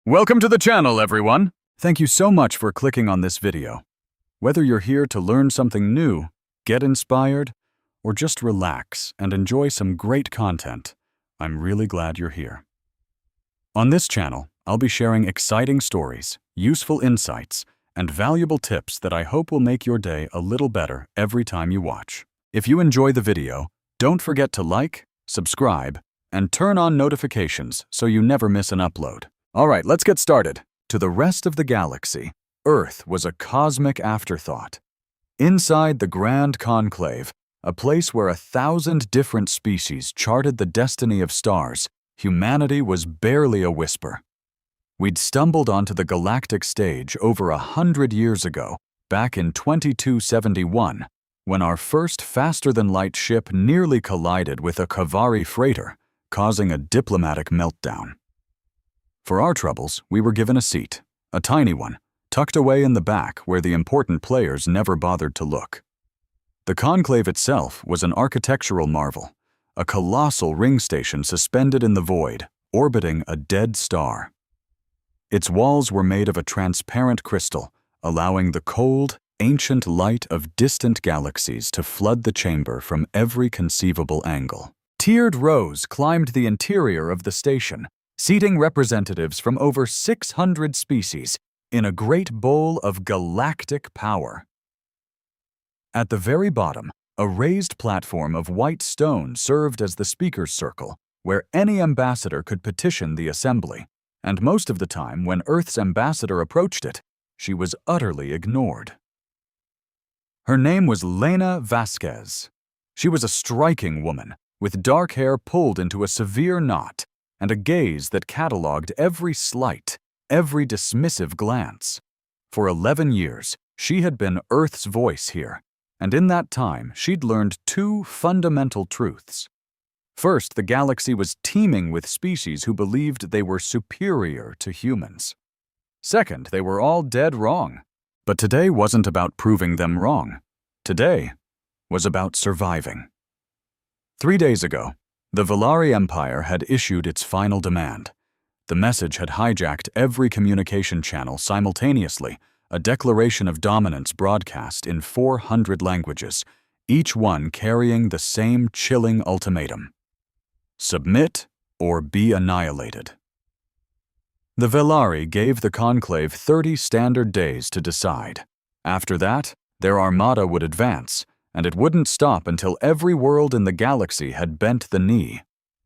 Welcome to the channel, everyone! Thank you so much for clicking on this video. Whether you're here to learn something new, get inspired, or just relax and enjoy some great content, I'm really glad you're here. On this channel, I'll be sharing exciting stories, useful insights, and valuable tips that I hope will make your day a little better every time you watch. If you enjoy the video, don't forget to like, subscribe, and turn on notifications so you never miss an upload. Alright, let's get started. To the rest of the galaxy, Earth was a cosmic afterthought. Inside the Grand Conclave, a place where 1,000 different species charted the destiny of stars, humanity was barely a whisper. We'd stumbled onto the galactic stage over 100 years ago, back in 2271, when our first faster-than-light ship nearly collided with a Kavari freighter, causing a diplomatic meltdown. For our troubles, we were given a seat, a tiny one, tucked away in the back where the important players never bothered to look. The conclave itself was an architectural marvel, a colossal ring station suspended in the void, orbiting a dead star. Its walls were made of a transparent crystal, allowing the cold, ancient light of distant galaxies to flood the chamber from every conceivable angle. Tiered rows climbed the interior of the station, seating representatives from over 600 species in a great bowl of galactic power. At the very bottom, a raised platform of white stone served as the speaker's circle, where any ambassador could petition the assembly, and most of the time when Earth's ambassador approached it, she was utterly ignored. Her name was Lena Vasquez. She was a striking woman, with dark hair pulled into a severe knot, and a gaze that catalogued every slight, every dismissive glance. For 11 years, she had been Earth's voice here, and in that time she'd learned two fundamental truths. First, the galaxy was teeming with species who believed they were superior to humans. Second, they were all dead wrong. But today wasn't about proving them wrong. Today was about surviving. 3 days ago, the Velari Empire had issued its final demand. The message had hijacked every communication channel simultaneously, a declaration of dominance broadcast in 400 languages, each one carrying the same chilling ultimatum: submit or be annihilated. The Velari gave the conclave 30 standard days to decide. After that, their armada would advance, and it wouldn't stop until every world in the galaxy had bent the knee.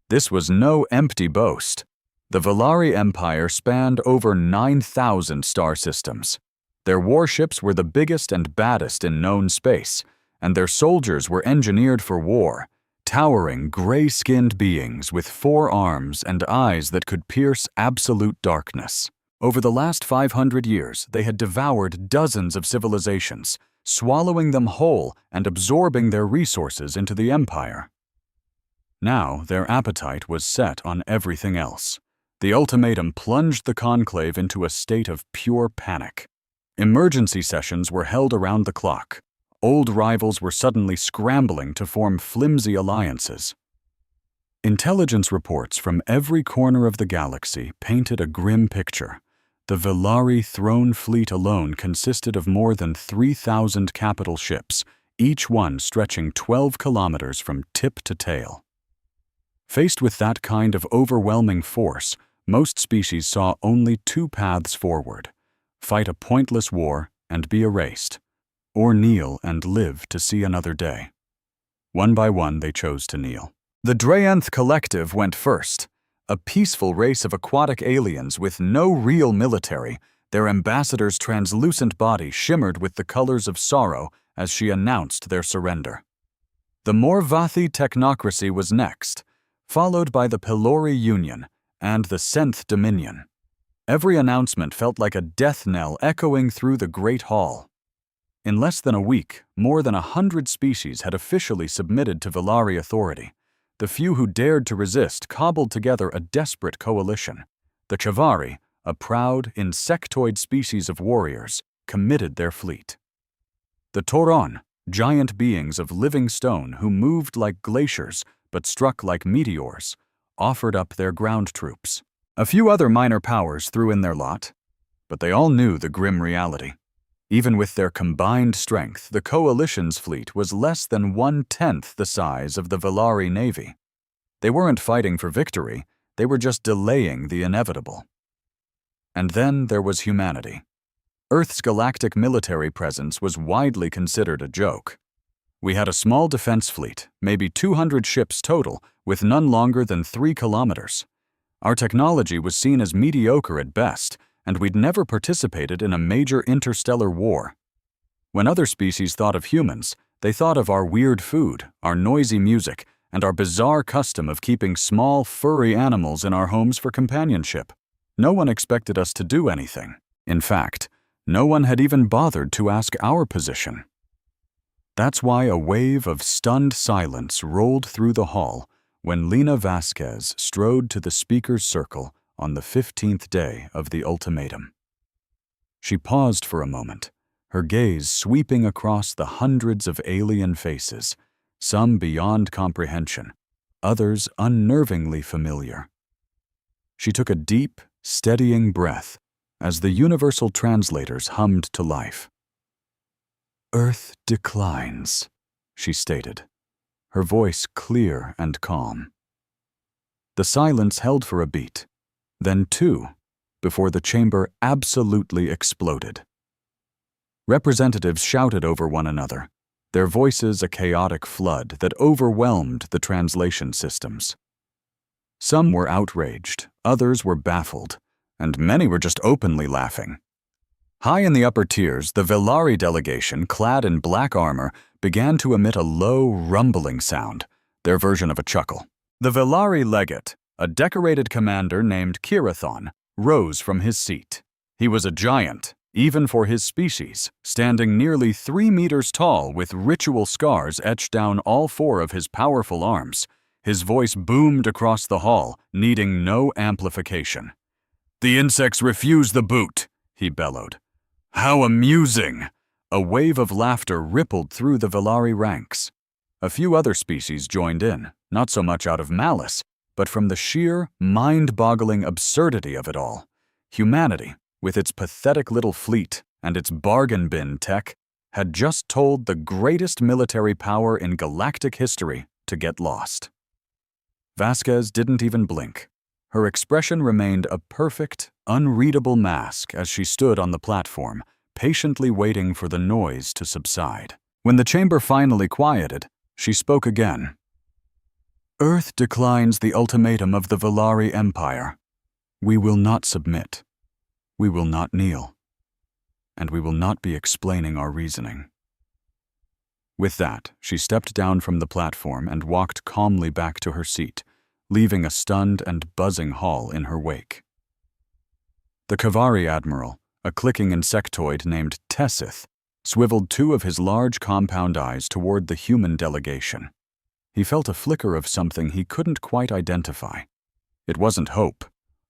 This was no empty boast. The Velari Empire spanned over 9,000 star systems. Their warships were the biggest and baddest in known space, and their soldiers were engineered for war, towering gray-skinned beings with 4 arms and eyes that could pierce absolute darkness. Over the last 500 years, they had devoured dozens of civilizations, swallowing them whole and absorbing their resources into the empire. Now, their appetite was set on everything else. The ultimatum plunged the conclave into a state of pure panic. Emergency sessions were held around the clock. Old rivals were suddenly scrambling to form flimsy alliances. Intelligence reports from every corner of the galaxy painted a grim picture. The Velari throne fleet alone consisted of more than 3,000 capital ships, each one stretching 12 kilometers from tip to tail. Faced with that kind of overwhelming force, most species saw only 2 paths forward: fight a pointless war and be erased, or kneel and live to see another day. One by one, they chose to kneel. The Draenth Collective went first. A peaceful race of aquatic aliens with no real military, their ambassador's translucent body shimmered with the colors of sorrow as she announced their surrender. The Morvathi technocracy was next, followed by the Pelori Union and the Senth Dominion. Every announcement felt like a death knell echoing through the Great Hall. In less than a week, more than 100 species had officially submitted to Velari authority. The few who dared to resist cobbled together a desperate coalition. The Chavari, a proud, insectoid species of warriors, committed their fleet. The Toron, giant beings of living stone who moved like glaciers but struck like meteors, offered up their ground troops. A few other minor powers threw in their lot, but they all knew the grim reality. Even with their combined strength, the Coalition's fleet was less than 1/10 the size of the Valari Navy. They weren't fighting for victory, they were just delaying the inevitable. And then there was humanity. Earth's galactic military presence was widely considered a joke. We had a small defense fleet, maybe 200 ships total, with none longer than 3 kilometers. Our technology was seen as mediocre at best, and we'd never participated in a major interstellar war. When other species thought of humans, they thought of our weird food, our noisy music, and our bizarre custom of keeping small, furry animals in our homes for companionship. No one expected us to do anything. In fact, no one had even bothered to ask our position. That's why a wave of stunned silence rolled through the hall when Lena Vasquez strode to the speaker's circle on the 15th day of the ultimatum. She paused for a moment, her gaze sweeping across the hundreds of alien faces, some beyond comprehension, others unnervingly familiar. She took a deep, steadying breath as the universal translators hummed to life. "Earth declines," she stated, her voice clear and calm. The silence held for a beat, then 2, before the chamber absolutely exploded. Representatives shouted over one another, their voices a chaotic flood that overwhelmed the translation systems. Some were outraged, others were baffled, and many were just openly laughing. High in the upper tiers, the Valari delegation, clad in black armor, began to emit a low, rumbling sound, their version of a chuckle. The Valari legate, a decorated commander named Kirathon, rose from his seat. He was a giant, even for his species, standing nearly 3 meters tall with ritual scars etched down all 4 of his powerful arms. His voice boomed across the hall, needing no amplification. "The insects refuse the boot," he bellowed. "How amusing!" A wave of laughter rippled through the Valari ranks. A few other species joined in, not so much out of malice, but from the sheer, mind-boggling absurdity of it all. Humanity, with its pathetic little fleet and its bargain bin tech, had just told the greatest military power in galactic history to get lost. Vasquez didn't even blink. Her expression remained a perfect, unreadable mask as she stood on the platform, patiently waiting for the noise to subside. When the chamber finally quieted, she spoke again. "Earth declines the ultimatum of the Valari Empire. We will not submit. We will not kneel. And we will not be explaining our reasoning." With that, she stepped down from the platform and walked calmly back to her seat, leaving a stunned and buzzing hall in her wake. The Kavari Admiral, a clicking insectoid named Tessith, swiveled 2 of his large compound eyes toward the human delegation. He felt a flicker of something he couldn't quite identify. It wasn't hope.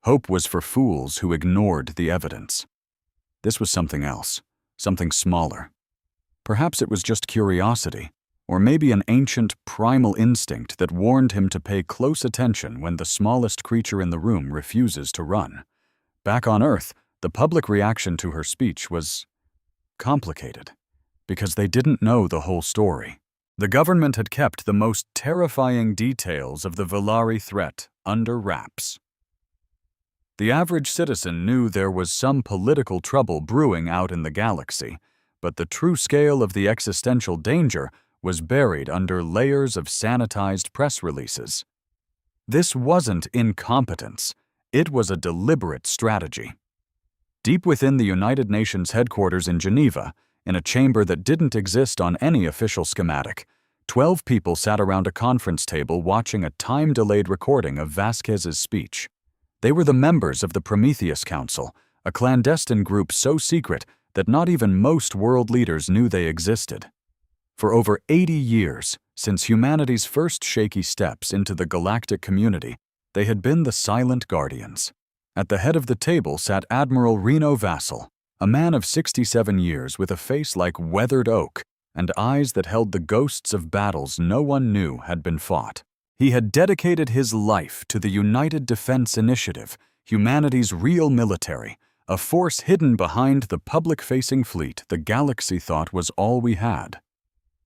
Hope was for fools who ignored the evidence. This was something else, something smaller. Perhaps it was just curiosity, or maybe an ancient, primal instinct that warned him to pay close attention when the smallest creature in the room refuses to run. Back on Earth, the public reaction to her speech was complicated, because they didn't know the whole story. The government had kept the most terrifying details of the Valari threat under wraps. The average citizen knew there was some political trouble brewing out in the galaxy, but the true scale of the existential danger was buried under layers of sanitized press releases. This wasn't incompetence, it was a deliberate strategy. Deep within the United Nations headquarters in Geneva, in a chamber that didn't exist on any official schematic, 12 people sat around a conference table watching a time-delayed recording of Vasquez's speech. They were the members of the Prometheus Council, a clandestine group so secret that not even most world leaders knew they existed. For over 80 years, since humanity's first shaky steps into the galactic community, they had been the silent guardians. At the head of the table sat Admiral Reno Vassal, a man of 67 years with a face like weathered oak and eyes that held the ghosts of battles no one knew had been fought. He had dedicated his life to the United Defense Initiative, humanity's real military, a force hidden behind the public-facing fleet the galaxy thought was all we had.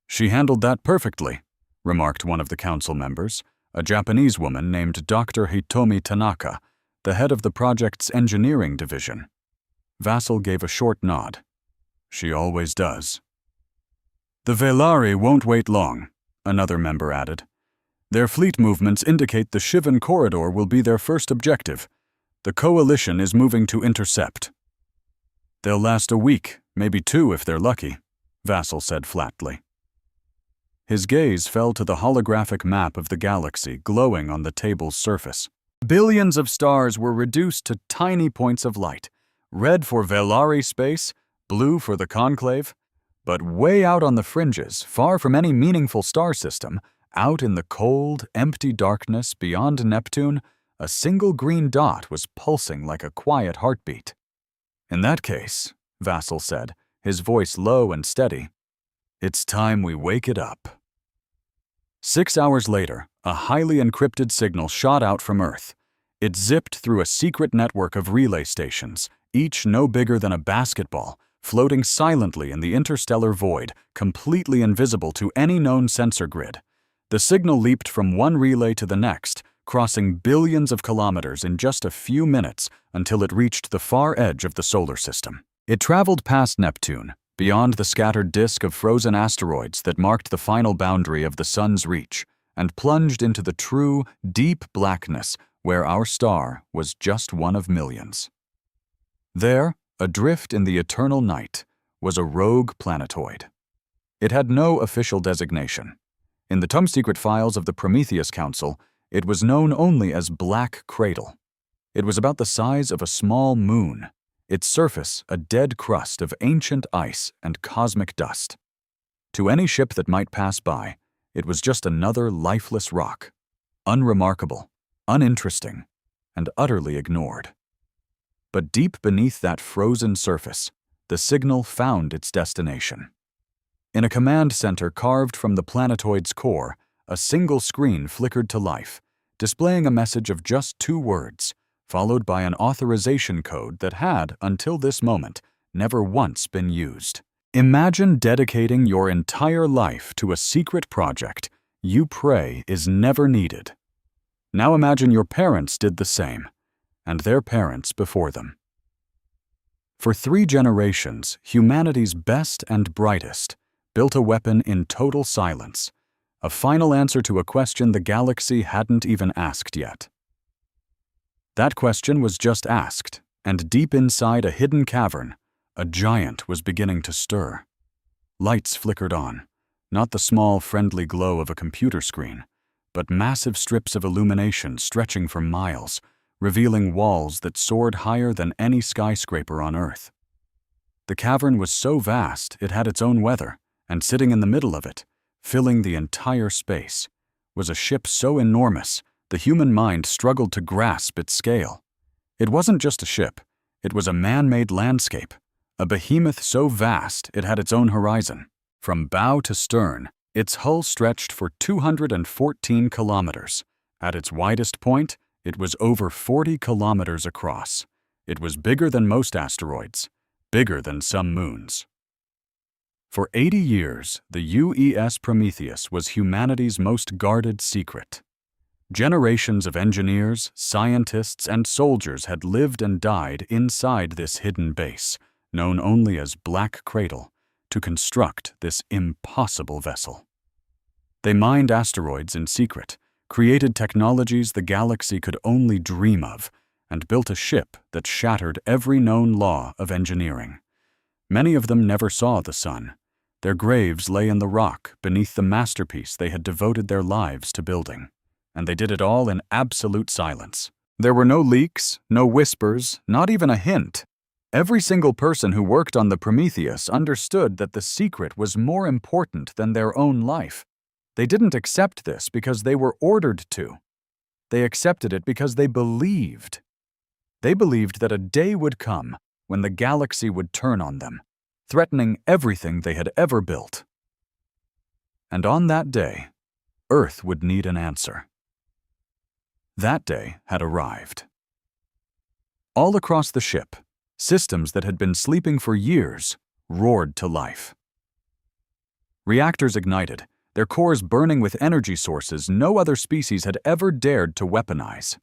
"She handled that perfectly," remarked one of the council members, a Japanese woman named Dr. Hitomi Tanaka, the head of the project's engineering division. Vassal gave a short nod. "She always does." "The Velari won't wait long," another member added. "Their fleet movements indicate the Shivan corridor will be their first objective. The coalition is moving to intercept." "They'll last a week, maybe 2 if they're lucky," Vassal said flatly. His gaze fell to the holographic map of the galaxy glowing on the table's surface. Billions of stars were reduced to tiny points of light, red for Velari space, blue for the Conclave, but way out on the fringes, far from any meaningful star system, out in the cold, empty darkness beyond Neptune, a single green dot was pulsing like a quiet heartbeat. "In that case," Vassal said, his voice low and steady, "it's time we wake it up." 6 hours later, a highly encrypted signal shot out from Earth. It zipped through a secret network of relay stations, each no bigger than a basketball, floating silently in the interstellar void, completely invisible to any known sensor grid. The signal leaped from one relay to the next, crossing billions of kilometers in just a few minutes until it reached the far edge of the solar system. It traveled past Neptune, beyond the scattered disk of frozen asteroids that marked the final boundary of the Sun's reach, and plunged into the true, deep blackness where our star was just one of millions. There, adrift in the eternal night, was a rogue planetoid. It had no official designation. In the top-secret files of the Prometheus Council, it was known only as Black Cradle. It was about the size of a small moon, its surface a dead crust of ancient ice and cosmic dust. To any ship that might pass by, it was just another lifeless rock, unremarkable, uninteresting, and utterly ignored. But deep beneath that frozen surface, the signal found its destination. In a command center carved from the planetoid's core, a single screen flickered to life, displaying a message of just 2 words, followed by an authorization code that had, until this moment, never once been used. Imagine dedicating your entire life to a secret project you pray is never needed. Now imagine your parents did the same, and their parents before them. For 3 generations, humanity's best and brightest built a weapon in total silence, a final answer to a question the galaxy hadn't even asked yet. That question was just asked, and deep inside a hidden cavern, a giant was beginning to stir. Lights flickered on, not the small, friendly glow of a computer screen, but massive strips of illumination stretching for miles, revealing walls that soared higher than any skyscraper on Earth. The cavern was so vast it had its own weather, and sitting in the middle of it, filling the entire space, was a ship so enormous the human mind struggled to grasp its scale. It wasn't just a ship, it was a man-made landscape, a behemoth so vast it had its own horizon. From bow to stern, its hull stretched for 214 kilometers. At its widest point, it was over 40 kilometers across. It was bigger than most asteroids, bigger than some moons. For 80 years, the UES Prometheus was humanity's most guarded secret. Generations of engineers, scientists, and soldiers had lived and died inside this hidden base, known only as Black Cradle, to construct this impossible vessel. They mined asteroids in secret, created technologies the galaxy could only dream of, and built a ship that shattered every known law of engineering. Many of them never saw the sun. Their graves lay in the rock beneath the masterpiece they had devoted their lives to building, and they did it all in absolute silence. There were no leaks, no whispers, not even a hint. Every single person who worked on the Prometheus understood that the secret was more important than their own life. They didn't accept this because they were ordered to. They accepted it because they believed. They believed that a day would come when the galaxy would turn on them, threatening everything they had ever built. And on that day, Earth would need an answer. That day had arrived. All across the ship, systems that had been sleeping for years roared to life. Reactors ignited, their cores burning with energy sources no other species had ever dared to weaponize.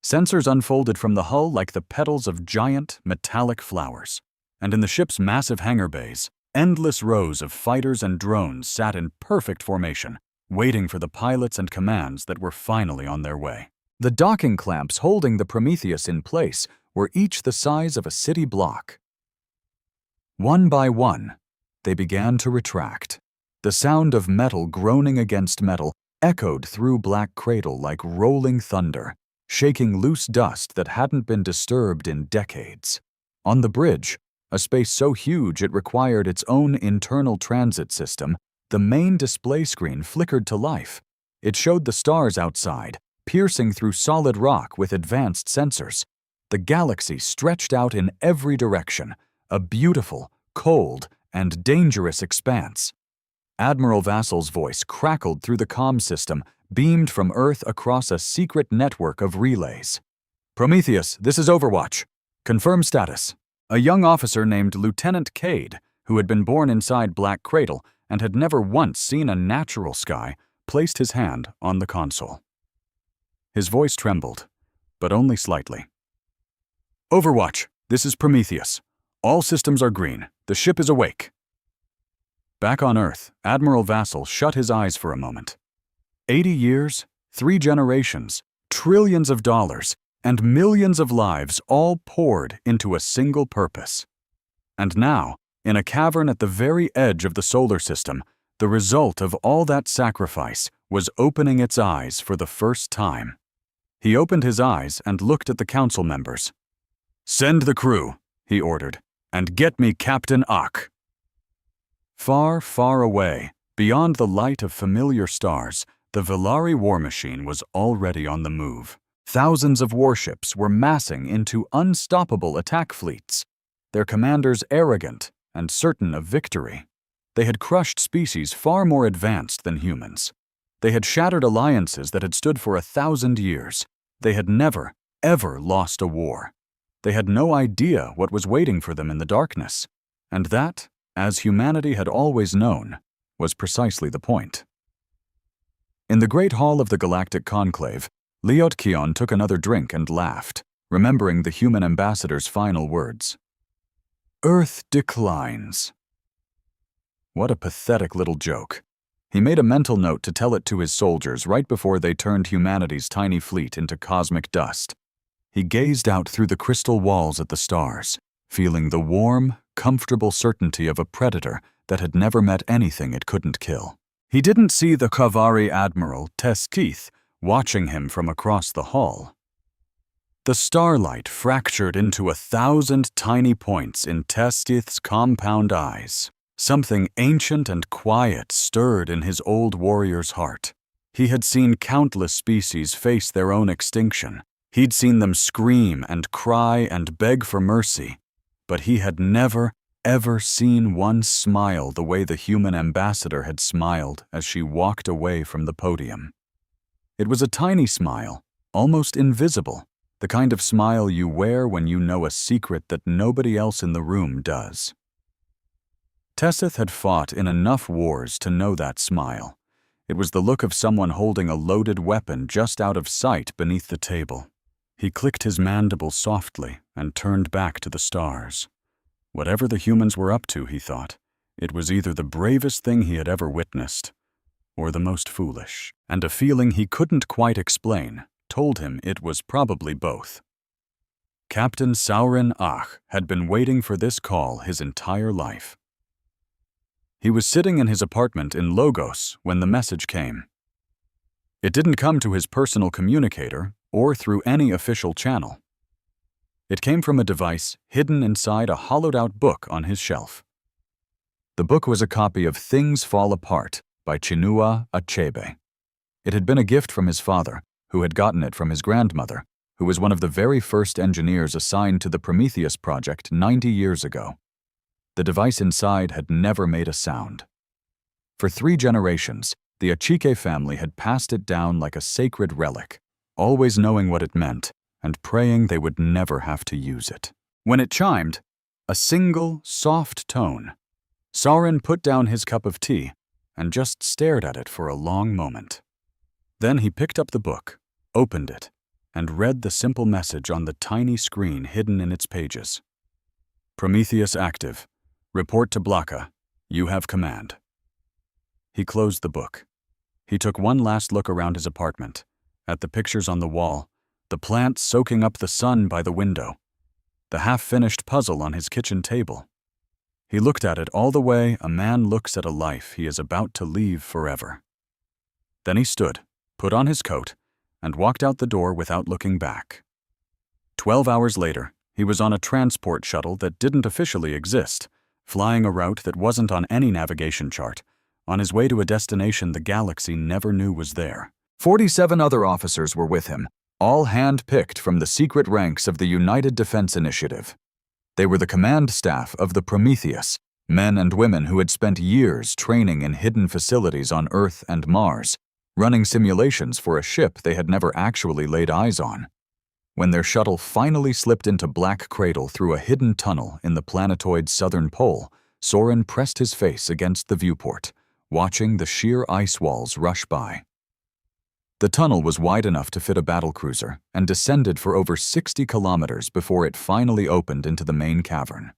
Sensors unfolded from the hull like the petals of giant, metallic flowers, and in the ship's massive hangar bays, endless rows of fighters and drones sat in perfect formation, waiting for the pilots and commands that were finally on their way. The docking clamps holding the Prometheus in place were each the size of a city block. One by one, they began to retract. The sound of metal groaning against metal echoed through Black Cradle like rolling thunder, shaking loose dust that hadn't been disturbed in decades. On the bridge, a space so huge it required its own internal transit system, the main display screen flickered to life. It showed the stars outside, piercing through solid rock with advanced sensors. The galaxy stretched out in every direction, a beautiful, cold, and dangerous expanse. Admiral Vassal's voice crackled through the comm system, beamed from Earth across a secret network of relays. "Prometheus, this is Overwatch. Confirm status." A young officer named Lieutenant Cade, who had been born inside Black Cradle and had never once seen a natural sky, placed his hand on the console. His voice trembled, but only slightly. "Overwatch, this is Prometheus. All systems are green. The ship is awake." Back on Earth, Admiral Vassal shut his eyes for a moment. 80 years, 3 generations, trillions of dollars, and millions of lives all poured into a single purpose. And now, in a cavern at the very edge of the solar system, the result of all that sacrifice was opening its eyes for the first time. He opened his eyes and looked at the council members. "Send the crew," he ordered, "and get me Captain Ak." Far, far away, beyond the light of familiar stars, the Villari war machine was already on the move. Thousands of warships were massing into unstoppable attack fleets, their commanders arrogant and certain of victory. They had crushed species far more advanced than humans. They had shattered alliances that had stood for 1,000 years. They had never, ever lost a war. They had no idea what was waiting for them in the darkness, and that, as humanity had always known, was precisely the point. In the Great Hall of the Galactic Conclave, Liot Kion took another drink and laughed, remembering the human ambassador's final words. "Earth declines." What a pathetic little joke. He made a mental note to tell it to his soldiers right before they turned humanity's tiny fleet into cosmic dust. He gazed out through the crystal walls at the stars, feeling the warm, comfortable certainty of a predator that had never met anything it couldn't kill. He didn't see the Kavari Admiral, Teskith, watching him from across the hall. The starlight fractured into 1,000 tiny points in Teskith's compound eyes. Something ancient and quiet stirred in his old warrior's heart. He had seen countless species face their own extinction. He'd seen them scream and cry and beg for mercy, but he had never, ever seen one smile the way the human ambassador had smiled as she walked away from the podium. It was a tiny smile, almost invisible, the kind of smile you wear when you know a secret that nobody else in the room does. Tessith had fought in enough wars to know that smile. It was the look of someone holding a loaded weapon just out of sight beneath the table. He clicked his mandibles softly and turned back to the stars. Whatever the humans were up to, he thought, it was either the bravest thing he had ever witnessed, or the most foolish, and a feeling he couldn't quite explain told him it was probably both. Captain Saurin Ach had been waiting for this call his entire life. He was sitting in his apartment in Logos when the message came. It didn't come to his personal communicator or through any official channel. It came from a device hidden inside a hollowed-out book on his shelf. The book was a copy of Things Fall Apart by Chinua Achebe. It had been a gift from his father, who had gotten it from his grandmother, who was one of the very first engineers assigned to the Prometheus project 90 years ago. The device inside had never made a sound. For 3 generations, the Achike family had passed it down like a sacred relic, always knowing what it meant and praying they would never have to use it. When it chimed, a single, soft tone, Soren put down his cup of tea and just stared at it for a long moment. Then he picked up the book, opened it, and read the simple message on the tiny screen hidden in its pages. Prometheus active. Report to Blaka. You have command. He closed the book. He took one last look around his apartment, at the pictures on the wall, the plants soaking up the sun by the window, the half-finished puzzle on his kitchen table. He looked at it all the way a man looks at a life he is about to leave forever. Then he stood, put on his coat, and walked out the door without looking back. 12 hours later, he was on a transport shuttle that didn't officially exist, flying a route that wasn't on any navigation chart, on his way to a destination the galaxy never knew was there. 47 other officers were with him, all hand-picked from the secret ranks of the United Defense Initiative. They were the command staff of the Prometheus, men and women who had spent years training in hidden facilities on Earth and Mars, running simulations for a ship they had never actually laid eyes on. When their shuttle finally slipped into Black Cradle through a hidden tunnel in the planetoid's southern pole, Soren pressed his face against the viewport, watching the sheer ice walls rush by. The tunnel was wide enough to fit a battlecruiser and descended for over 60 kilometers before it finally opened into the main cavern.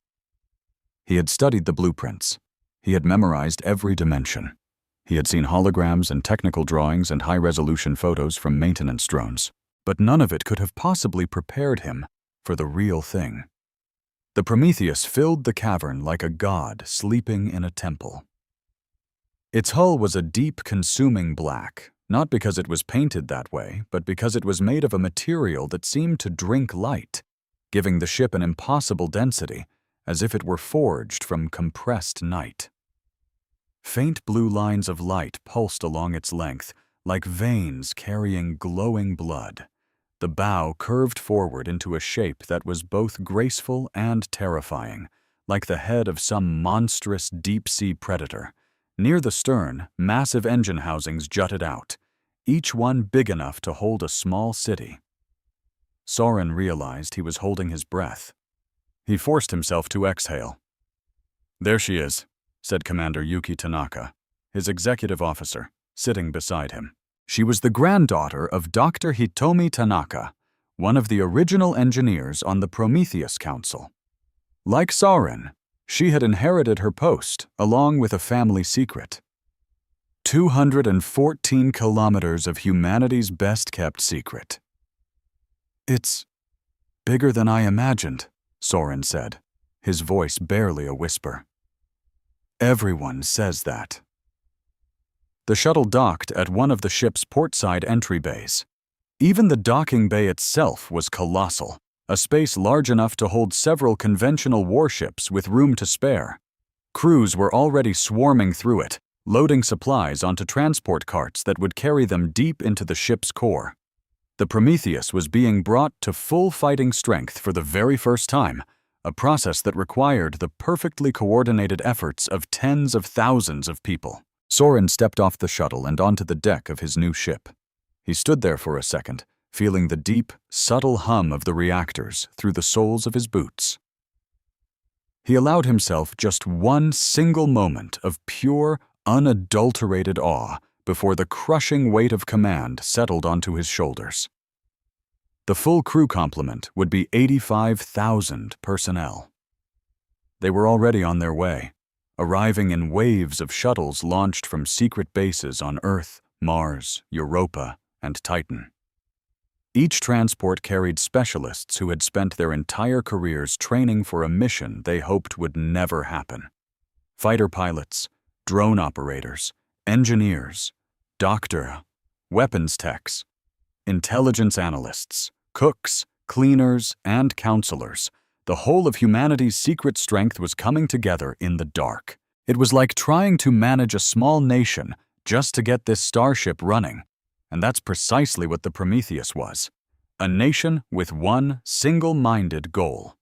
He had studied the blueprints. He had memorized every dimension. He had seen holograms and technical drawings and high-resolution photos from maintenance drones, but none of it could have possibly prepared him for the real thing. The Prometheus filled the cavern like a god sleeping in a temple. Its hull was a deep, consuming black, not because it was painted that way, but because it was made of a material that seemed to drink light, giving the ship an impossible density, as if it were forged from compressed night. Faint blue lines of light pulsed along its length, like veins carrying glowing blood. The bow curved forward into a shape that was both graceful and terrifying, like the head of some monstrous deep-sea predator. Near the stern, massive engine housings jutted out, each one big enough to hold a small city. Soren realized he was holding his breath. He forced himself to exhale. "There she is," said Commander Yuki Tanaka, his executive officer, sitting beside him. She was the granddaughter of Dr. Hitomi Tanaka, one of the original engineers on the Prometheus Council. Like Soren, she had inherited her post along with a family secret. 214 kilometers of humanity's best-kept secret. "It's bigger than I imagined," Soren said, his voice barely a whisper. "Everyone says that." The shuttle docked at one of the ship's portside entry bays. Even the docking bay itself was colossal, a space large enough to hold several conventional warships with room to spare. Crews were already swarming through it, loading supplies onto transport carts that would carry them deep into the ship's core. The Prometheus was being brought to full fighting strength for the very first time, a process that required the perfectly coordinated efforts of tens of thousands of people. Soren stepped off the shuttle and onto the deck of his new ship. He stood there for a second, feeling the deep, subtle hum of the reactors through the soles of his boots. He allowed himself just one single moment of pure, unadulterated awe before the crushing weight of command settled onto his shoulders. The full crew complement would be 85,000 personnel. They were already on their way, arriving in waves of shuttles launched from secret bases on Earth, Mars, Europa, and Titan. Each transport carried specialists who had spent their entire careers training for a mission they hoped would never happen. Fighter pilots, drone operators, engineers, doctor, weapons techs, intelligence analysts, cooks, cleaners, and counselors. The whole of humanity's secret strength was coming together in the dark. It was like trying to manage a small nation just to get this starship running. And that's precisely what the Prometheus was. A nation with one single-minded goal.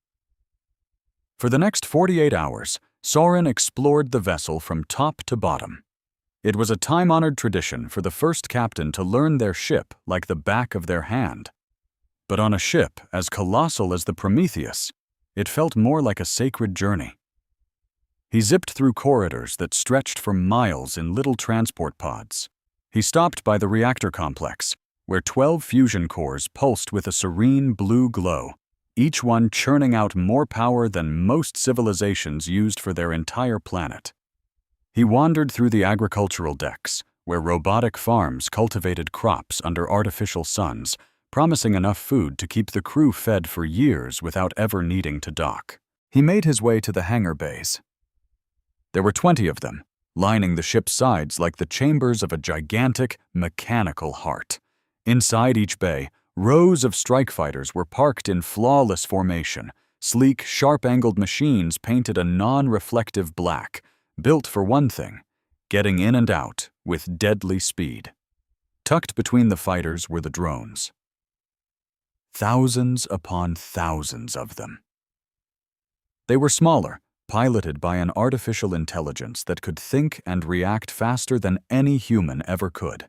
For the next 48 hours, Soren explored the vessel from top to bottom. It was a time-honored tradition for the first captain to learn their ship like the back of their hand. But on a ship as colossal as the Prometheus, it felt more like a sacred journey. He zipped through corridors that stretched for miles in little transport pods. He stopped by the reactor complex, where 12 fusion cores pulsed with a serene blue glow, each one churning out more power than most civilizations used for their entire planet. He wandered through the agricultural decks, where robotic farms cultivated crops under artificial suns, promising enough food to keep the crew fed for years without ever needing to dock. He made his way to the hangar bays. There were 20 of them, lining the ship's sides like the chambers of a gigantic, mechanical heart. Inside each bay, rows of strike fighters were parked in flawless formation, sleek, sharp-angled machines painted a non-reflective black, built for one thing, getting in and out with deadly speed. Tucked between the fighters were the drones. Thousands upon thousands of them. They were smaller, piloted by an artificial intelligence that could think and react faster than any human ever could.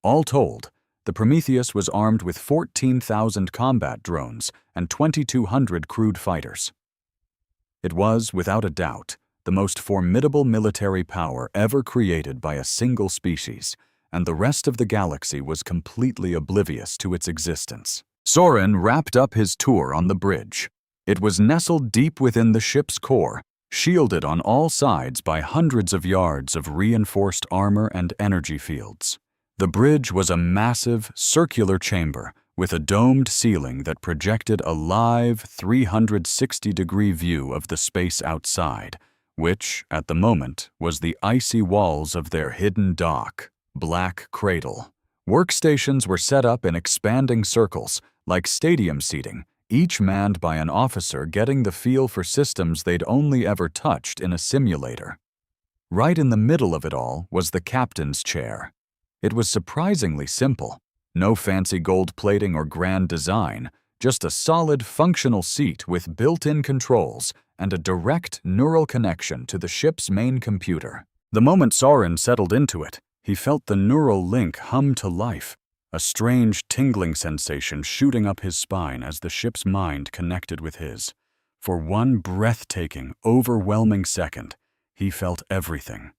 All told, the Prometheus was armed with 14,000 combat drones and 2,200 crewed fighters. It was, without a doubt, the most formidable military power ever created by a single species, and the rest of the galaxy was completely oblivious to its existence. Soren wrapped up his tour on the bridge. It was nestled deep within the ship's core, shielded on all sides by hundreds of yards of reinforced armor and energy fields. The bridge was a massive, circular chamber with a domed ceiling that projected a live 360-degree view of the space outside, which, at the moment, was the icy walls of their hidden dock, Black Cradle. Workstations were set up in expanding circles, like stadium seating, each manned by an officer getting the feel for systems they'd only ever touched in a simulator. Right in the middle of it all was the captain's chair. It was surprisingly simple. No fancy gold plating or grand design, just a solid, functional seat with built-in controls and a direct neural connection to the ship's main computer. The moment Soren settled into it, he felt the neural link hum to life, a strange tingling sensation shooting up his spine as the ship's mind connected with his. For one breathtaking, overwhelming second, he felt everything.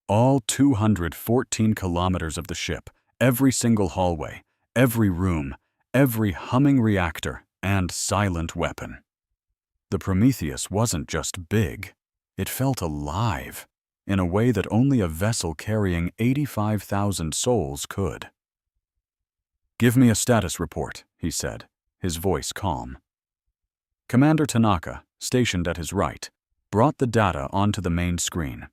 All 214 kilometers of the ship, every single hallway, every room, every humming reactor, and silent weapon. The Prometheus wasn't just big, it felt alive, in a way that only a vessel carrying 85,000 souls could. "Give me a status report," he said, his voice calm. Commander Tanaka, stationed at his right, brought the data onto the main screen.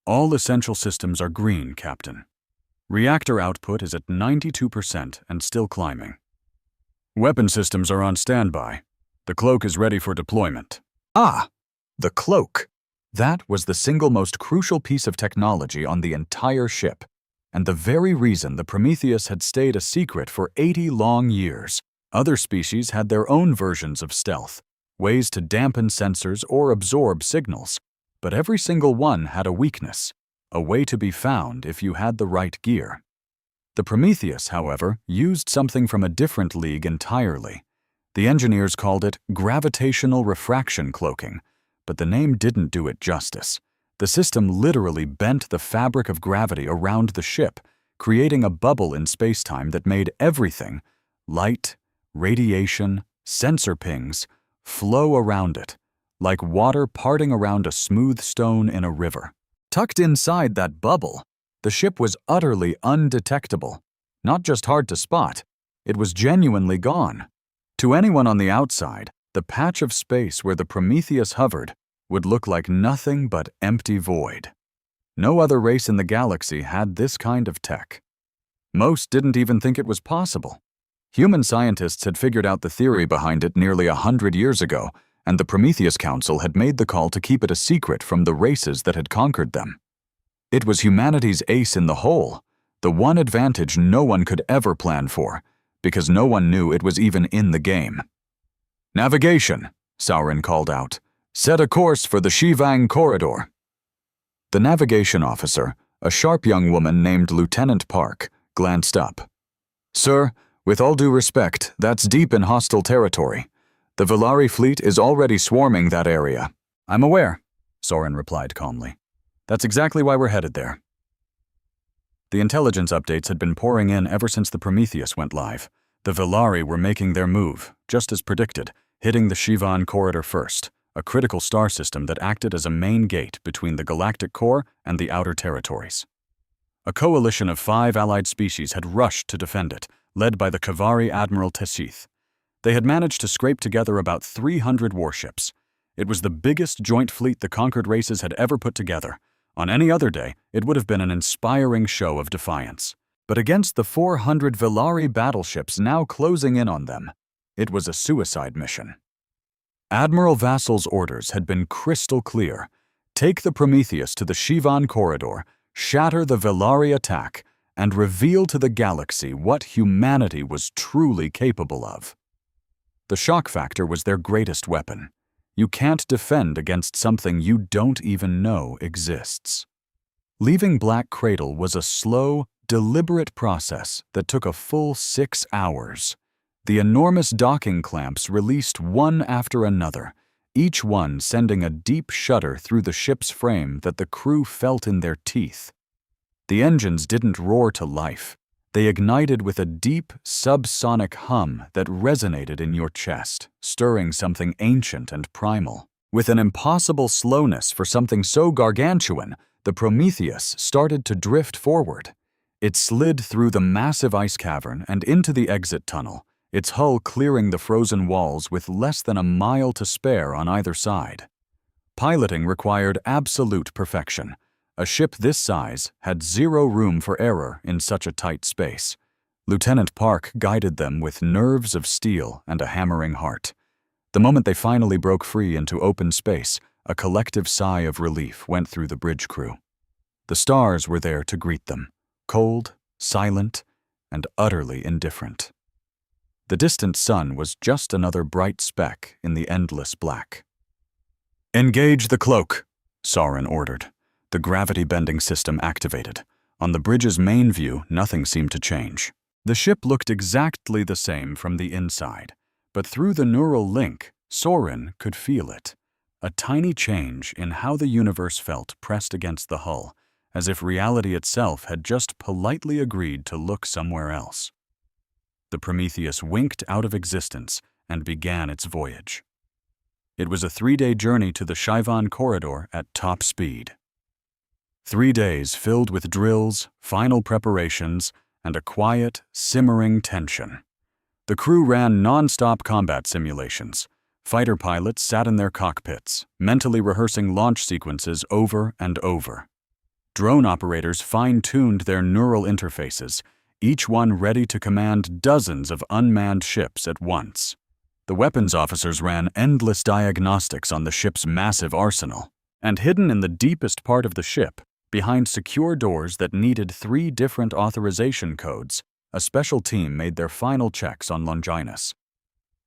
"All essential systems are green, Captain. Reactor output is at 92% and still climbing. Weapon systems are on standby. The cloak is ready for deployment." Ah, the cloak. That was the single most crucial piece of technology on the entire ship, and the very reason the Prometheus had stayed a secret for 80 long years. Other species had their own versions of stealth, ways to dampen sensors or absorb signals, but every single one had a weakness, a way to be found if you had the right gear. The Prometheus, however, used something from a different league entirely. The engineers called it gravitational refraction cloaking, but the name didn't do it justice. The system literally bent the fabric of gravity around the ship, creating a bubble in spacetime that made everything, light, radiation, sensor pings, flow around it, like water parting around a smooth stone in a river. Tucked inside that bubble, the ship was utterly undetectable. Not just hard to spot, it was genuinely gone. To anyone on the outside, the patch of space where the Prometheus hovered would look like nothing but empty void. No other race in the galaxy had this kind of tech. Most didn't even think it was possible. Human scientists had figured out the theory behind it nearly 100 years ago, and the Prometheus Council had made the call to keep it a secret from the races that had conquered them. It was humanity's ace in the hole, the one advantage no one could ever plan for, because no one knew it was even in the game. "Navigation," Sauron called out. "Set a course for the Shivang Corridor." The navigation officer, a sharp young woman named Lieutenant Park, glanced up. "Sir, With all due respect, that's deep in hostile territory. The Velari fleet is already swarming that area. I'm aware, Soren replied calmly. That's exactly why we're headed there. The intelligence updates had been pouring in ever since the Prometheus went live. The Velari were making their move, just as predicted, hitting the Shivan corridor first, a critical star system that acted as a main gate between the galactic core and the outer territories. A coalition of 5 allied species had rushed to defend it, led by the Kavari Admiral Teshith. They had managed to scrape together about 300 warships. It was the biggest joint fleet the conquered races had ever put together. On any other day, it would have been an inspiring show of defiance. But against the 400 Velari battleships now closing in on them, it was a suicide mission. Admiral Vassal's orders had been crystal clear. Take the Prometheus to the Shivan corridor, shatter the Velari attack, and reveal to the galaxy what humanity was truly capable of. The shock factor was their greatest weapon. You can't defend against something you don't even know exists. Leaving Black Cradle was a slow, deliberate process that took a full 6 hours. The enormous docking clamps released one after another, each one sending a deep shudder through the ship's frame that the crew felt in their teeth. The engines didn't roar to life. They ignited with a deep, subsonic hum that resonated in your chest, stirring something ancient and primal. With an impossible slowness for something so gargantuan, the Prometheus started to drift forward. It slid through the massive ice cavern and into the exit tunnel, its hull clearing the frozen walls with less than a mile to spare on either side. Piloting required absolute perfection. A ship this size had 0 room for error in such a tight space. Lieutenant Park guided them with nerves of steel and a hammering heart. The moment they finally broke free into open space, a collective sigh of relief went through the bridge crew. The stars were there to greet them, cold, silent, and utterly indifferent. The distant sun was just another bright speck in the endless black. "Engage the cloak," Soren ordered. The gravity-bending system activated. On the bridge's main view, nothing seemed to change. The ship looked exactly the same from the inside, but through the neural link, Soren could feel it. A tiny change in how the universe felt pressed against the hull, as if reality itself had just politely agreed to look somewhere else. The Prometheus winked out of existence and began its voyage. It was a 3-day journey to the Shivan corridor at top speed. 3 days filled with drills, final preparations, and a quiet, simmering tension. The crew ran non-stop combat simulations. Fighter pilots sat in their cockpits, mentally rehearsing launch sequences over and over. Drone operators fine-tuned their neural interfaces, each one ready to command dozens of unmanned ships at once. The weapons officers ran endless diagnostics on the ship's massive arsenal, and hidden in the deepest part of the ship, behind secure doors that needed 3 different authorization codes, a special team made their final checks on Longinus.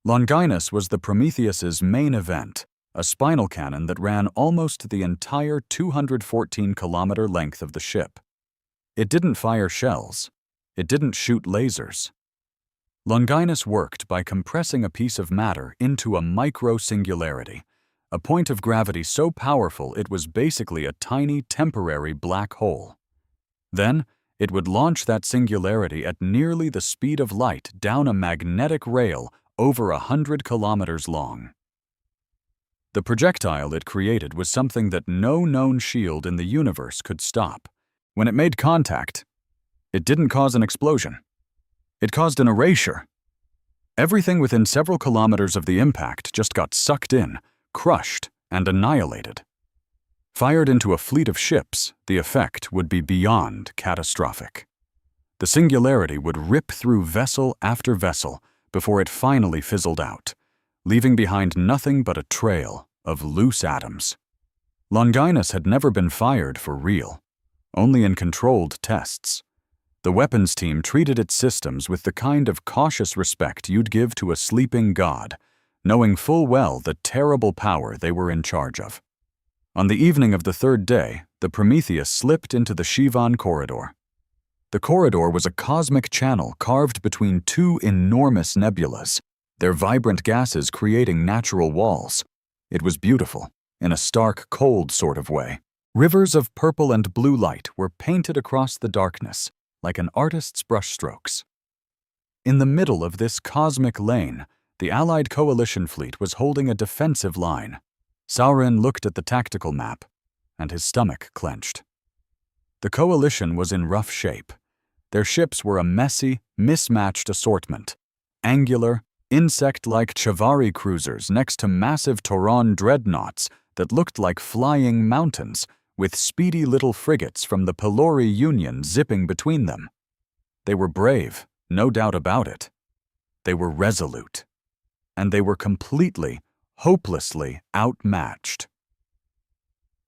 Longinus was the Prometheus's main event, a spinal cannon that ran almost the entire 214-kilometer length of the ship. It didn't fire shells. It didn't shoot lasers. Longinus worked by compressing a piece of matter into a micro-singularity, a point of gravity so powerful it was basically a tiny temporary black hole. Then, it would launch that singularity at nearly the speed of light down a magnetic rail over 100 kilometers long. The projectile it created was something that no known shield in the universe could stop. When it made contact, it didn't cause an explosion. It caused an erasure. Everything within several kilometers of the impact just got sucked in, crushed, and annihilated. Fired into a fleet of ships, the effect would be beyond catastrophic. The singularity would rip through vessel after vessel before it finally fizzled out, leaving behind nothing but a trail of loose atoms. Longinus had never been fired for real, only in controlled tests. The weapons team treated its systems with the kind of cautious respect you'd give to a sleeping god, knowing full well the terrible power they were in charge of. On the evening of the 3rd day, the Prometheus slipped into the Shivan corridor. The corridor was a cosmic channel carved between two enormous nebulas, their vibrant gases creating natural walls. It was beautiful, in a stark, cold sort of way. Rivers of purple and blue light were painted across the darkness, like an artist's brushstrokes. In the middle of this cosmic lane, the Allied coalition fleet was holding a defensive line. Sauron looked at the tactical map, and his stomach clenched. The coalition was in rough shape. Their ships were a messy, mismatched assortment. Angular, insect-like Chavari cruisers next to massive Tauron dreadnoughts that looked like flying mountains, with speedy little frigates from the Pelori Union zipping between them. They were brave, no doubt about it. They were resolute. And they were completely, hopelessly outmatched.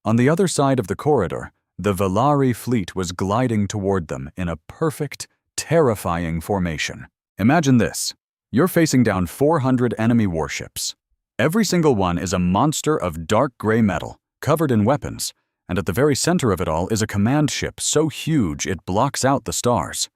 On the other side of the corridor, the Velari fleet was gliding toward them in a perfect, terrifying formation. Imagine this. You're facing down 400 enemy warships. Every single one is a monster of dark gray metal, covered in weapons, and at the very center of it all is a command ship so huge it blocks out the stars.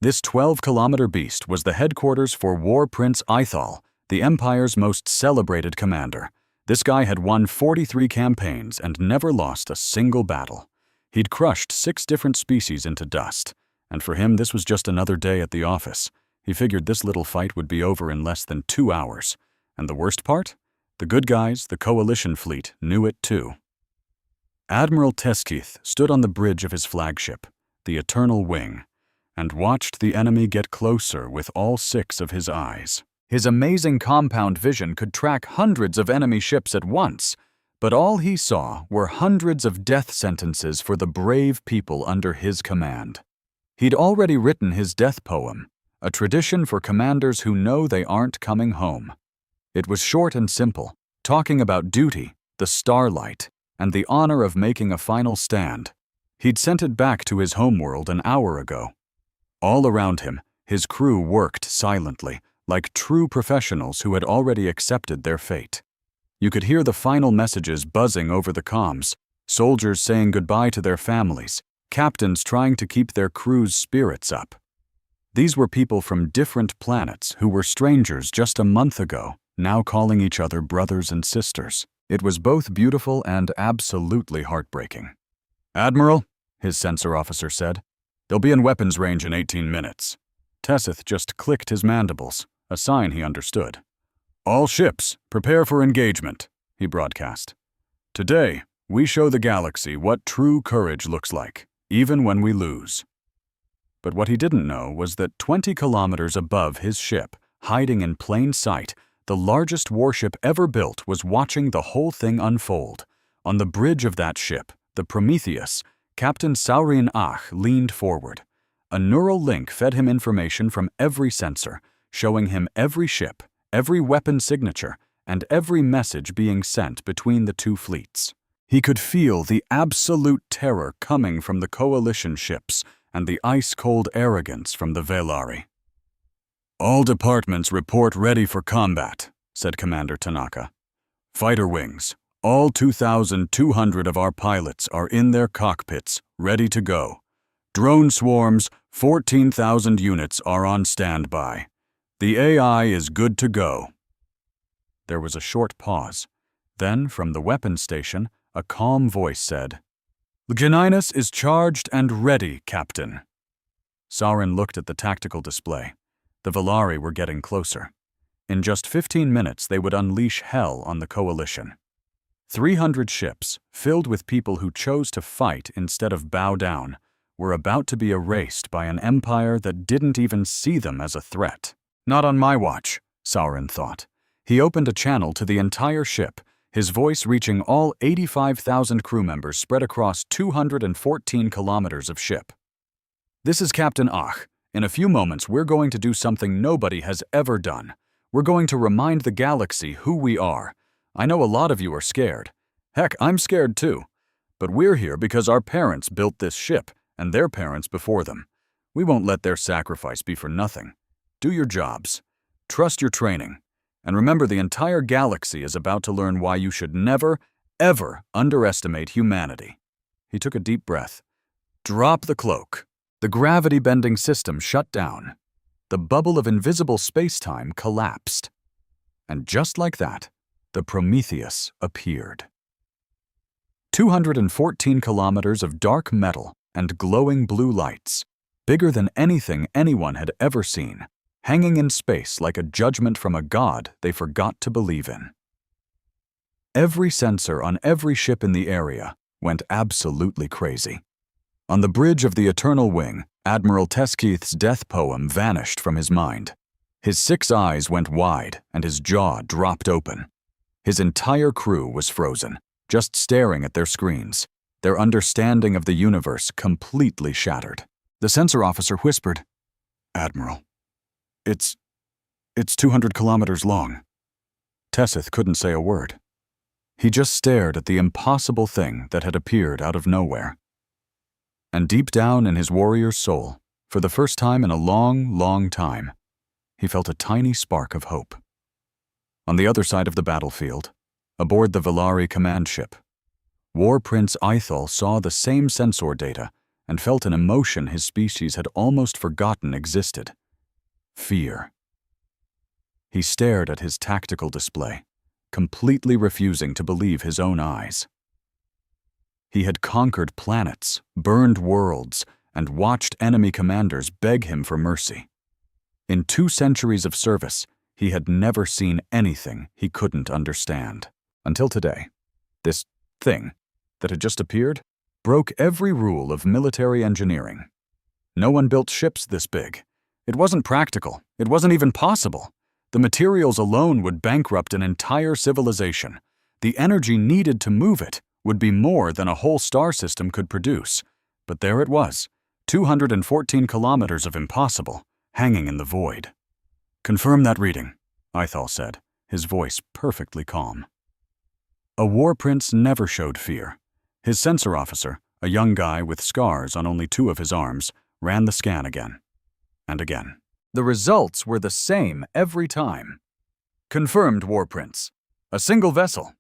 This 12-kilometer beast was the headquarters for War Prince Ithal, the Empire's most celebrated commander. This guy had won 43 campaigns and never lost a single battle. He'd crushed 6 different species into dust, and for him this was just another day at the office. He figured this little fight would be over in less than 2 hours. And the worst part? The good guys, the coalition fleet, knew it too. Admiral Teskith stood on the bridge of his flagship, the Eternal Wing, and watched the enemy get closer with all 6 of his eyes. His amazing compound vision could track hundreds of enemy ships at once, but all he saw were hundreds of death sentences for the brave people under his command. He'd already written his death poem, a tradition for commanders who know they aren't coming home. It was short and simple, talking about duty, the starlight, and the honor of making a final stand. He'd sent it back to his homeworld an hour ago. All around him, his crew worked silently, like true professionals who had already accepted their fate. You could hear the final messages buzzing over the comms, soldiers saying goodbye to their families, captains trying to keep their crew's spirits up. These were people from different planets who were strangers just a month ago, now calling each other brothers and sisters. It was both beautiful and absolutely heartbreaking. "Admiral," his sensor officer said, "they'll be in weapons range in 18 minutes. Tessith just clicked his mandibles, a sign he understood. "All ships, prepare for engagement," he broadcast. "Today, we show the galaxy what true courage looks like, even when we lose." But what he didn't know was that 20 kilometers above his ship, hiding in plain sight, the largest warship ever built was watching the whole thing unfold. On the bridge of that ship, the Prometheus, Captain Saurin Ach leaned forward. A neural link fed him information from every sensor, showing him every ship, every weapon signature, and every message being sent between the two fleets. He could feel the absolute terror coming from the coalition ships and the ice-cold arrogance from the Velari. "All departments report ready for combat," said Commander Tanaka. "Fighter wings, all 2,200 of our pilots are in their cockpits, ready to go. Drone swarms, 14,000 units are on standby. The AI is good to go." There was a short pause. Then, from the weapons station, a calm voice said, "Legioninus is charged and ready, Captain." Sauron looked at the tactical display. The Velari were getting closer. In just 15 minutes, they would unleash hell on the coalition. 300 ships, filled with people who chose to fight instead of bow down, were about to be erased by an empire that didn't even see them as a threat. "Not on my watch," Sauron thought. He opened a channel to the entire ship, his voice reaching all 85,000 crew members spread across 214 kilometers of ship. "This is Captain Ach. In a few moments, we're going to do something nobody has ever done. We're going to remind the galaxy who we are. I know a lot of you are scared. Heck, I'm scared too. But we're here because our parents built this ship, and their parents before them. We won't let their sacrifice be for nothing. Do your jobs. Trust your training. And remember, the entire galaxy is about to learn why you should never, ever underestimate humanity." He took a deep breath. "Drop the cloak." The gravity-bending system shut down. The bubble of invisible space-time collapsed. And just like that, the Prometheus appeared. 214 kilometers of dark metal and glowing blue lights, bigger than anything anyone had ever seen, hanging in space like a judgment from a god they forgot to believe in. Every sensor on every ship in the area went absolutely crazy. On the bridge of the Eternal Wing, Admiral Tesketh's death poem vanished from his mind. His 6 eyes went wide and his jaw dropped open. His entire crew was frozen, just staring at their screens, their understanding of the universe completely shattered. The sensor officer whispered, "Admiral, it's 200 kilometers long." Tesseth couldn't say a word. He just stared at the impossible thing that had appeared out of nowhere. And deep down in his warrior's soul, for the first time in a long, long time, he felt a tiny spark of hope. On the other side of the battlefield, aboard the Valari command ship, War Prince Ithal saw the same sensor data and felt an emotion his species had almost forgotten existed: fear. He stared at his tactical display, completely refusing to believe his own eyes. He had conquered planets, burned worlds, and watched enemy commanders beg him for mercy. In 2 centuries of service, he had never seen anything he couldn't understand. Until today, this thing that had just appeared broke every rule of military engineering. No one built ships this big. It wasn't practical. It wasn't even possible. The materials alone would bankrupt an entire civilization. The energy needed to move it would be more than a whole star system could produce. But there it was, 214 kilometers of impossible, hanging in the void. "Confirm that reading," Ithal said, his voice perfectly calm. A war prince never showed fear. His sensor officer, a young guy with scars on only 2 of his arms, ran the scan again and again. The results were the same every time. "Confirmed, War Prince. A single vessel.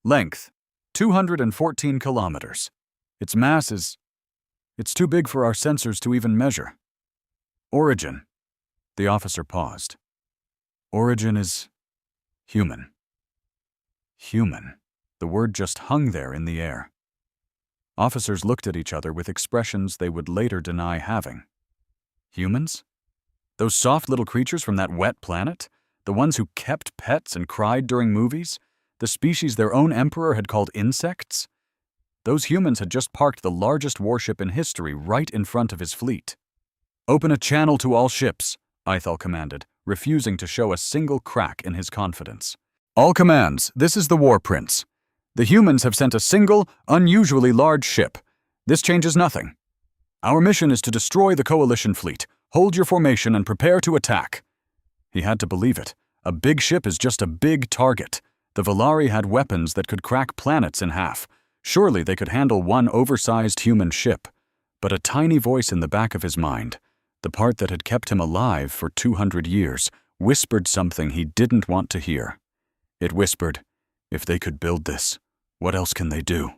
Length, 214 kilometers. Its mass it's too big for our sensors to even measure. Origin." The officer paused. "Origin is human." Human. The word just hung there in the air. Officers looked at each other with expressions they would later deny having. Humans? Those soft little creatures from that wet planet? The ones who kept pets and cried during movies? The species their own emperor had called insects? Those humans had just parked the largest warship in history right in front of his fleet. "Open a channel to all ships," Ithal commanded, refusing to show a single crack in his confidence. "All commands, this is the War Prince. The humans have sent a single, unusually large ship. This changes nothing. Our mission is to destroy the Coalition fleet. Hold your formation and prepare to attack." He had to believe it. A big ship is just a big target. The Valari had weapons that could crack planets in half. Surely they could handle one oversized human ship. But a tiny voice in the back of his mind, the part that had kept him alive for 200 years, whispered something he didn't want to hear. It whispered, "If they could build this, what else can they do?"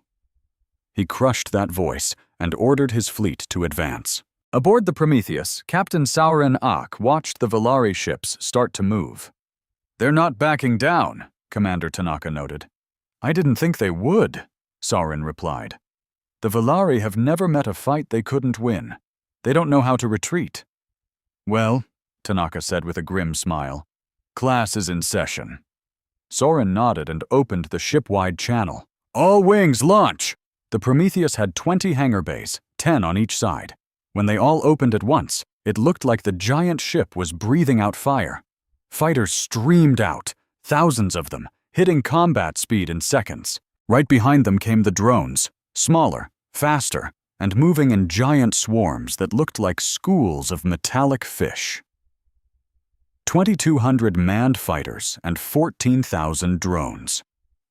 He crushed that voice and ordered his fleet to advance. Aboard the Prometheus, Captain Saurin Ak watched the Valari ships start to move. "They're not backing down," Commander Tanaka noted. "I didn't think they would," Saurin replied. "The Valari have never met a fight they couldn't win. They don't know how to retreat." "Well," Tanaka said with a grim smile, "class is in session." Saurin nodded and opened the ship-wide channel. "All wings, launch!" The Prometheus had 20 hangar bays, 10 on each side. When they all opened at once, it looked like the giant ship was breathing out fire. Fighters streamed out, thousands of them, hitting combat speed in seconds. Right behind them came the drones, smaller, faster, and moving in giant swarms that looked like schools of metallic fish. 2,200 manned fighters and 14,000 drones.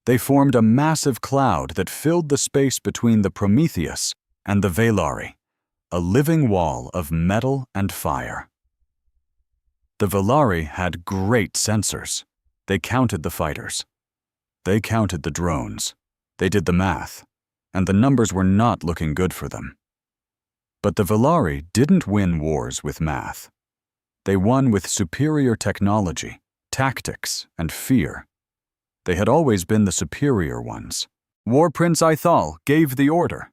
They formed a massive cloud that filled the space between the Prometheus and the Valari, a living wall of metal and fire. The Valari had great sensors. They counted the fighters. They counted the drones. They did the math, and the numbers were not looking good for them. But the Velari didn't win wars with math. They won with superior technology, tactics, and fear. They had always been the superior ones. War Prince Ithal gave the order.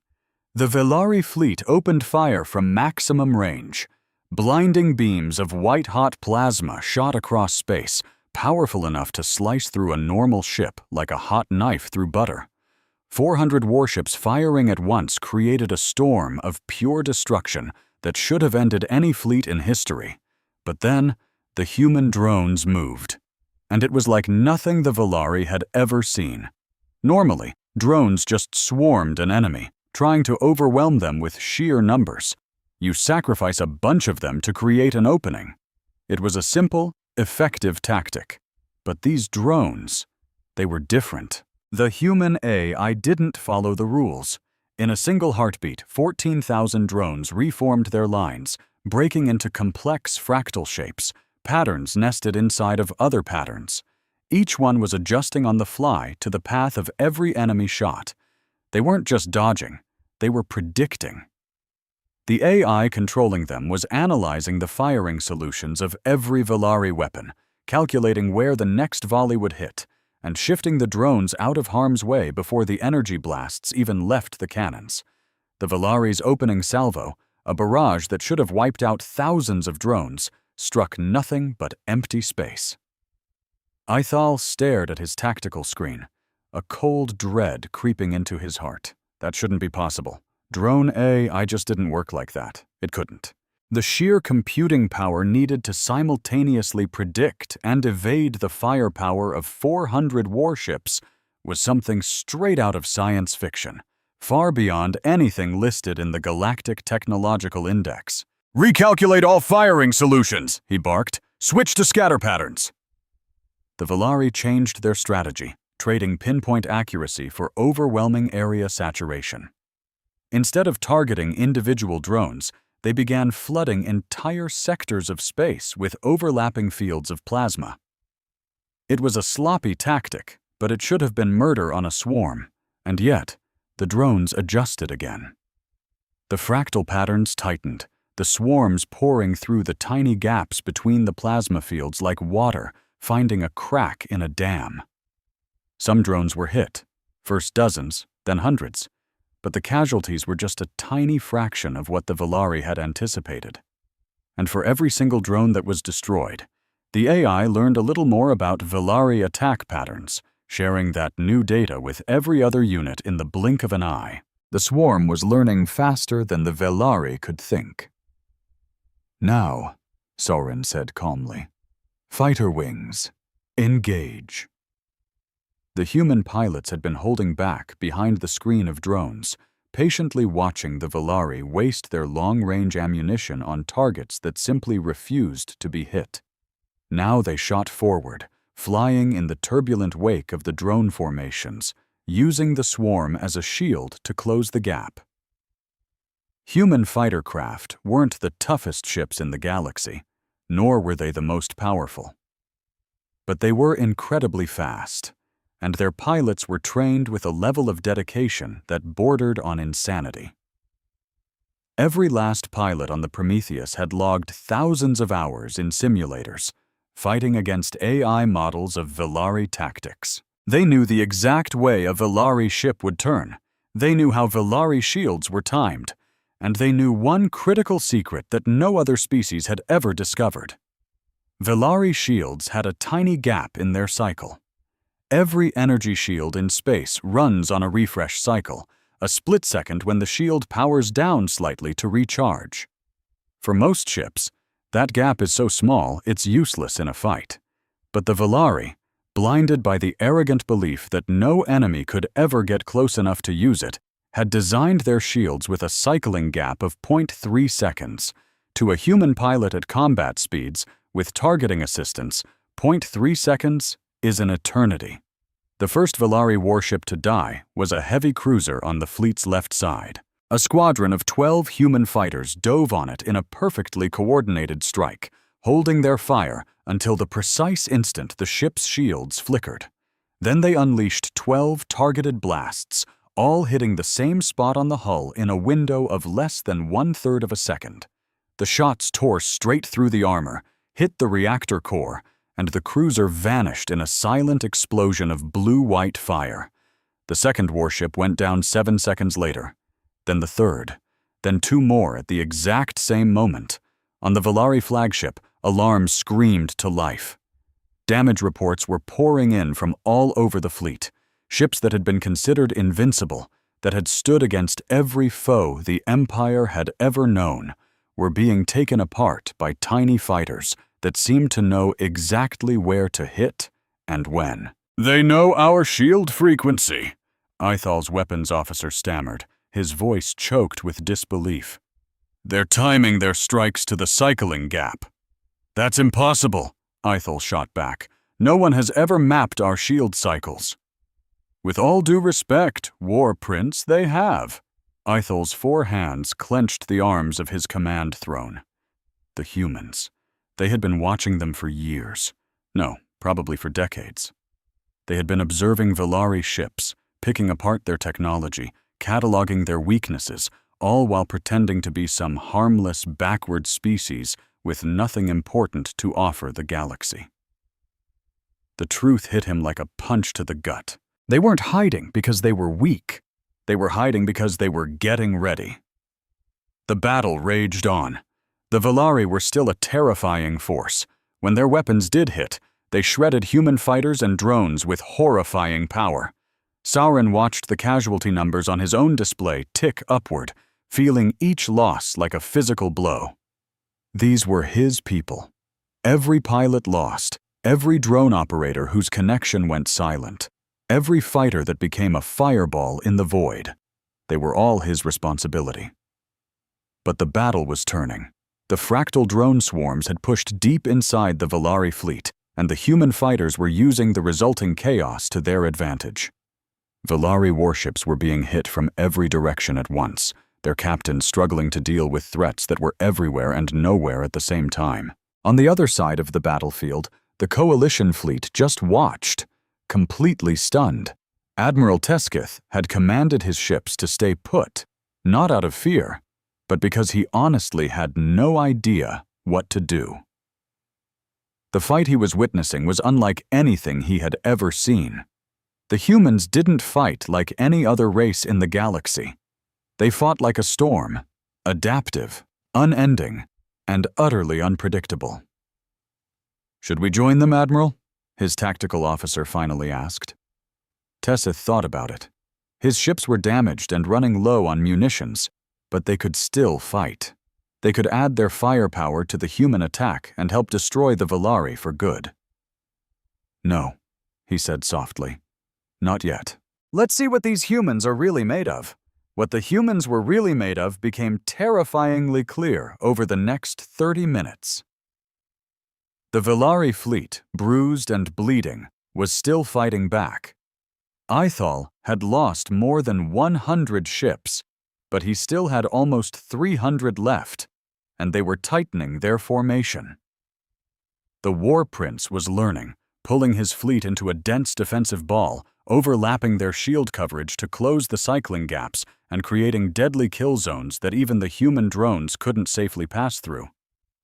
The Velari fleet opened fire from maximum range. Blinding beams of white-hot plasma shot across space, powerful enough to slice through a normal ship like a hot knife through butter. 400 warships firing at once created a storm of pure destruction that should have ended any fleet in history. But then, the human drones moved. And it was like nothing the Velari had ever seen. Normally, drones just swarmed an enemy, trying to overwhelm them with sheer numbers. You sacrifice a bunch of them to create an opening. It was a simple, effective tactic. But these drones, they were different. The human AI didn't follow the rules. In a single heartbeat, 14,000 drones reformed their lines, breaking into complex fractal shapes, patterns nested inside of other patterns. Each one was adjusting on the fly to the path of every enemy shot. They weren't just dodging, they were predicting. The AI controlling them was analyzing the firing solutions of every Velari weapon, calculating where the next volley would hit, and shifting the drones out of harm's way before the energy blasts even left the cannons. The Velari's opening salvo, a barrage that should have wiped out thousands of drones, struck nothing but empty space. Ithal stared at his tactical screen, a cold dread creeping into his heart. That shouldn't be possible. Drone AI just didn't work like that. It couldn't. The sheer computing power needed to simultaneously predict and evade the firepower of 400 warships was something straight out of science fiction, far beyond anything listed in the Galactic Technological Index. "Recalculate all firing solutions," he barked. "Switch to scatter patterns." The Velari changed their strategy, trading pinpoint accuracy for overwhelming area saturation. Instead of targeting individual drones, they began flooding entire sectors of space with overlapping fields of plasma. It was a sloppy tactic, but it should have been murder on a swarm, and yet, the drones adjusted again. The fractal patterns tightened, the swarms pouring through the tiny gaps between the plasma fields like water finding a crack in a dam. Some drones were hit, first dozens, then hundreds, but the casualties were just a tiny fraction of what the Velari had anticipated. And for every single drone that was destroyed, the AI learned a little more about Velari attack patterns, sharing that new data with every other unit in the blink of an eye. The swarm was learning faster than the Velari could think. "Now," Soren said calmly, "fighter wings, engage." The human pilots had been holding back behind the screen of drones, patiently watching the Velari waste their long-range ammunition on targets that simply refused to be hit. Now they shot forward, flying in the turbulent wake of the drone formations, using the swarm as a shield to close the gap. Human fighter craft weren't the toughest ships in the galaxy, nor were they the most powerful. But they were incredibly fast, and their pilots were trained with a level of dedication that bordered on insanity. Every last pilot on the Prometheus had logged thousands of hours in simulators, fighting against AI models of Velari tactics. They knew the exact way a Velari ship would turn. They knew how Velari shields were timed, and they knew one critical secret that no other species had ever discovered. Velari shields had a tiny gap in their cycle. Every energy shield in space runs on a refresh cycle, a split second when the shield powers down slightly to recharge. For most ships, that gap is so small it's useless in a fight. But the Velari, blinded by the arrogant belief that no enemy could ever get close enough to use it, had designed their shields with a cycling gap of 0.3 seconds. To a human pilot at combat speeds, with targeting assistance, 0.3 seconds is an eternity. The first Velari warship to die was a heavy cruiser on the fleet's left side. A squadron of 12 human fighters dove on it in a perfectly coordinated strike, holding their fire until the precise instant the ship's shields flickered. Then they unleashed 12 targeted blasts, all hitting the same spot on the hull in a window of less than 1/3 of a second. The shots tore straight through the armor, hit the reactor core, and the cruiser vanished in a silent explosion of blue-white fire. The second warship went down 7 seconds later, then the third, then 2 more at the exact same moment. On the Volari flagship, alarms screamed to life. Damage reports were pouring in from all over the fleet. Ships that had been considered invincible, that had stood against every foe the Empire had ever known, were being taken apart by tiny fighters that seemed to know exactly where to hit and when. "They know our shield frequency," Eithal's weapons officer stammered, his voice choked with disbelief. "They're timing their strikes to the cycling gap." "That's impossible," Ithal shot back. "No one has ever mapped our shield cycles." "With all due respect, War Prince, they have." Eithal's 4 hands clenched the arms of his command throne. The humans. They had been watching them for years. No, probably for decades. They had been observing Volari ships, picking apart their technology, cataloging their weaknesses, all while pretending to be some harmless, backward species with nothing important to offer the galaxy. The truth hit him like a punch to the gut. They weren't hiding because they were weak. They were hiding because they were getting ready. The battle raged on. The Volari were still a terrifying force. When their weapons did hit, they shredded human fighters and drones with horrifying power. Sauron watched the casualty numbers on his own display tick upward, feeling each loss like a physical blow. These were his people. Every pilot lost, every drone operator whose connection went silent, every fighter that became a fireball in the void. They were all his responsibility. But the battle was turning. The fractal drone swarms had pushed deep inside the Volari fleet, and the human fighters were using the resulting chaos to their advantage. Volari warships were being hit from every direction at once, their captains struggling to deal with threats that were everywhere and nowhere at the same time. On the other side of the battlefield, the Coalition fleet just watched, completely stunned. Admiral Teskith had commanded his ships to stay put, not out of fear, but because he honestly had no idea what to do. The fight he was witnessing was unlike anything he had ever seen. The humans didn't fight like any other race in the galaxy. They fought like a storm, adaptive, unending, and utterly unpredictable. "Should we join them, Admiral?" his tactical officer finally asked. Tessith thought about it. His ships were damaged and running low on munitions, but they could still fight. They could add their firepower to the human attack and help destroy the Volari for good. "No," he said softly. "Not yet. Let's see what these humans are really made of." What the humans were really made of became terrifyingly clear over the next 30 minutes. The Volari fleet, bruised and bleeding, was still fighting back. Ithal had lost more than 100 ships, but he still had almost 300 left, and they were tightening their formation. The War Prince was learning, pulling his fleet into a dense defensive ball, overlapping their shield coverage to close the cycling gaps and creating deadly kill zones that even the human drones couldn't safely pass through.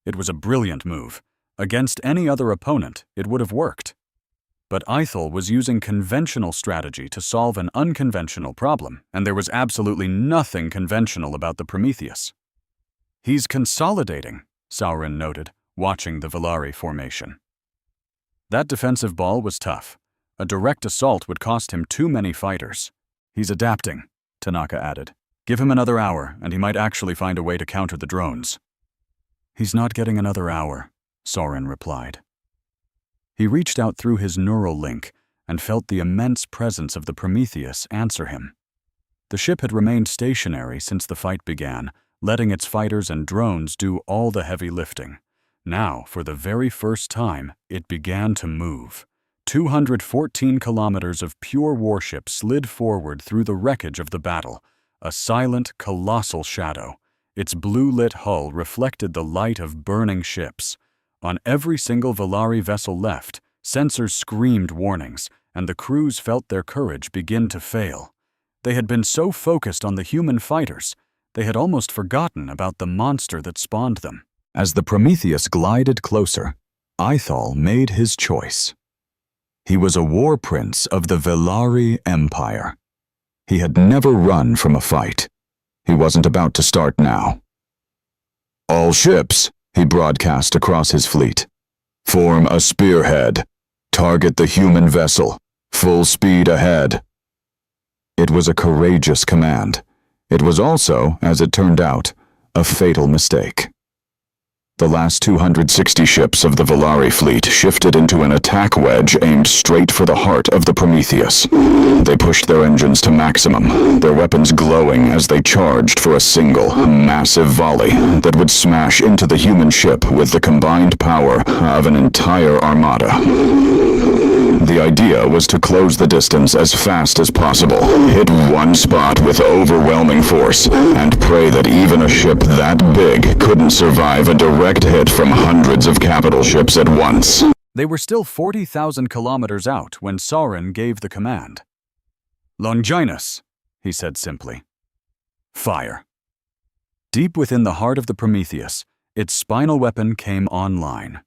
It was a brilliant move. Against any other opponent, it would have worked. But Ithal was using conventional strategy to solve an unconventional problem, and there was absolutely nothing conventional about the Prometheus. "He's consolidating," Sauron noted, watching the Volari formation. That defensive ball was tough. A direct assault would cost him too many fighters. "He's adapting," Tanaka added. "Give him another hour, and he might actually find a way to counter the drones." "He's not getting another hour," Sauron replied. He reached out through his neural link and felt the immense presence of the Prometheus answer him. The ship had remained stationary since the fight began, letting its fighters and drones do all the heavy lifting. Now, for the very first time, it began to move. 214 kilometers of pure warship slid forward through the wreckage of the battle, a silent, colossal shadow. Its blue-lit hull reflected the light of burning ships. On every single Volari vessel left, sensors screamed warnings, and the crews felt their courage begin to fail. They had been so focused on the human fighters, they had almost forgotten about the monster that spawned them. As the Prometheus glided closer, Ithal made his choice. He was a war prince of the Velari Empire. He had never run from a fight. He wasn't about to start now. "All ships," he broadcast across his fleet. "Form a spearhead. Target the human vessel. Full speed ahead." It was a courageous command. It was also, as it turned out, a fatal mistake. The last 260 ships of the Velari fleet shifted into an attack wedge aimed straight for the heart of the Prometheus. They pushed their engines to maximum, their weapons glowing as they charged for a single, massive volley that would smash into the human ship with the combined power of an entire armada. The idea was to close the distance as fast as possible, hit one spot with overwhelming force, and pray that even a ship that big couldn't survive a direct hit from hundreds of capital ships at once. They were still 40,000 kilometers out when Sauron gave the command. "Longinus," he said simply. "Fire." Deep within the heart of the Prometheus, its spinal weapon came online.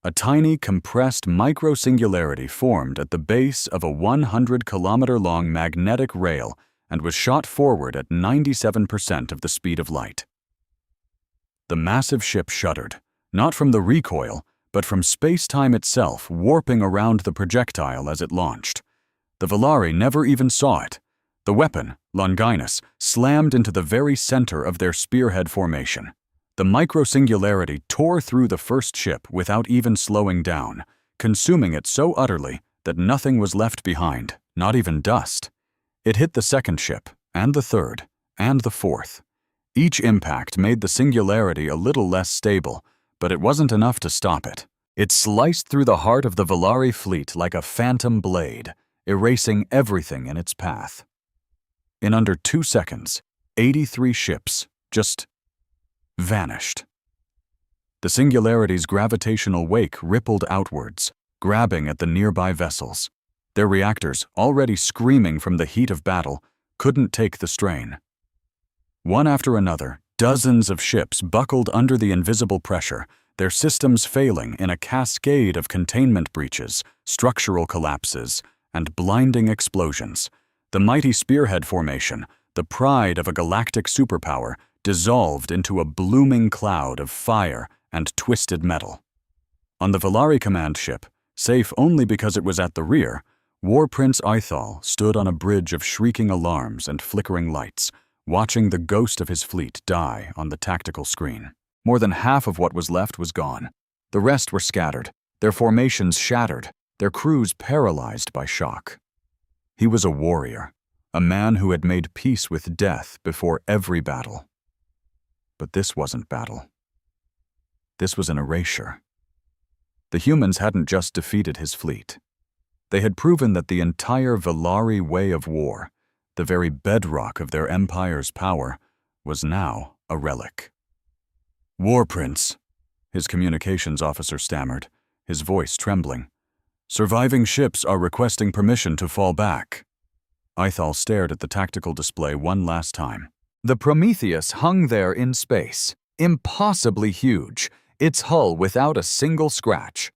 A tiny, compressed micro-singularity formed at the base of a 100-kilometer-long magnetic rail and was shot forward at 97% of the speed of light. The massive ship shuddered, not from the recoil, but from space-time itself warping around the projectile as it launched. The Velari never even saw it. The weapon, Longinus, slammed into the very center of their spearhead formation. The micro-singularity tore through the first ship without even slowing down, consuming it so utterly that nothing was left behind, not even dust. It hit the second ship, and the third, and the fourth. Each impact made the singularity a little less stable, but it wasn't enough to stop it. It sliced through the heart of the Velari fleet like a phantom blade, erasing everything in its path. In under 2 seconds, 83 ships just vanished. The singularity's gravitational wake rippled outwards, grabbing at the nearby vessels. Their reactors, already screaming from the heat of battle, couldn't take the strain. One after another, dozens of ships buckled under the invisible pressure, their systems failing in a cascade of containment breaches, structural collapses, and blinding explosions. The mighty spearhead formation, the pride of a galactic superpower, dissolved into a blooming cloud of fire and twisted metal. On the Velari command ship, safe only because it was at the rear, War Prince Ithal stood on a bridge of shrieking alarms and flickering lights, watching the ghost of his fleet die on the tactical screen. More than half of what was left was gone. The rest were scattered, their formations shattered, their crews paralyzed by shock. He was a warrior, a man who had made peace with death before every battle. But this wasn't battle. This was an erasure. The humans hadn't just defeated his fleet. They had proven that the entire Velari way of war, the very bedrock of their empire's power, was now a relic. "War Prince," his communications officer stammered, his voice trembling. "Surviving ships are requesting permission to fall back." Ithal stared at the tactical display one last time. The Prometheus hung there in space, impossibly huge, its hull without a single scratch.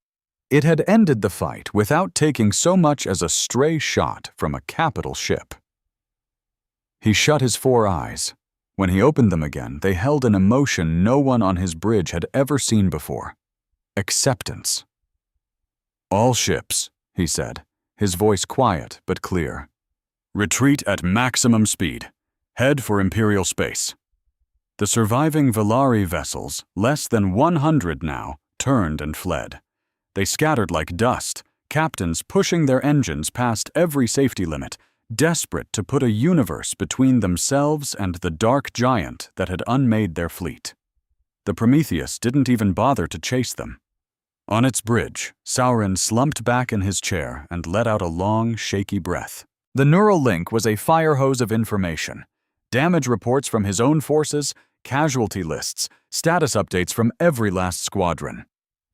It had ended the fight without taking so much as a stray shot from a capital ship. He shut his 4 eyes. When he opened them again, they held an emotion no one on his bridge had ever seen before: acceptance. "All ships," he said, his voice quiet but clear. "Retreat at maximum speed. Head for Imperial space." The surviving Velari vessels, less than 100 now, turned and fled. They scattered like dust, captains pushing their engines past every safety limit, desperate to put a universe between themselves and the dark giant that had unmade their fleet. The Prometheus didn't even bother to chase them. On its bridge, Sauron slumped back in his chair and let out a long, shaky breath. The neural link was a fire hose of information. Damage reports from his own forces, casualty lists, status updates from every last squadron.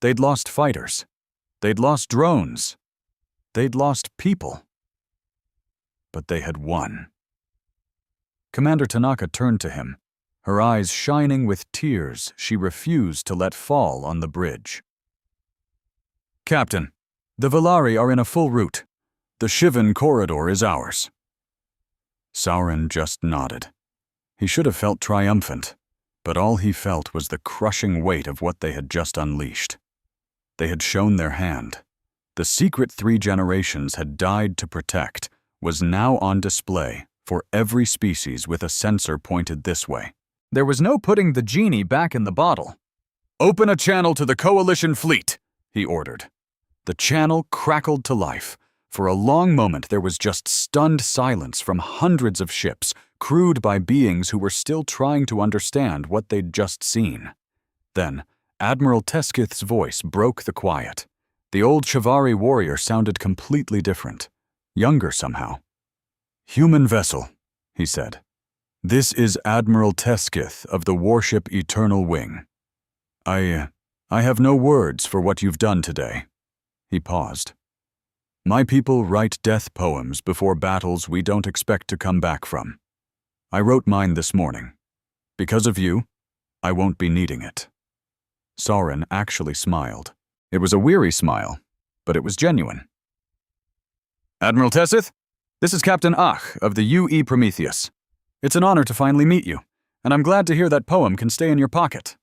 They'd lost fighters. They'd lost drones. They'd lost people. But they had won. Commander Tanaka turned to him, her eyes shining with tears she refused to let fall on the bridge. "Captain, the Valari are in a full route. The Shivan corridor is ours." Sauron just nodded. He should have felt triumphant, but all he felt was the crushing weight of what they had just unleashed. They had shown their hand. The secret 3 generations had died to protect was now on display for every species with a sensor pointed this way. There was no putting the genie back in the bottle. "Open a channel to the Coalition fleet," he ordered. The channel crackled to life. For a long moment there was just stunned silence from hundreds of ships, crewed by beings who were still trying to understand what they'd just seen. Then, Admiral Teskith's voice broke the quiet. The old Shivari warrior sounded completely different, younger somehow. "Human vessel," he said. "This is Admiral Teskith of the warship Eternal Wing. I have no words for what you've done today." He paused. "My people write death poems before battles we don't expect to come back from. I wrote mine this morning. Because of you, I won't be needing it." Sauron actually smiled. It was a weary smile, but it was genuine. "Admiral Tessith, this is Captain Ach of the UE Prometheus. It's an honor to finally meet you, and I'm glad to hear that poem can stay in your pocket."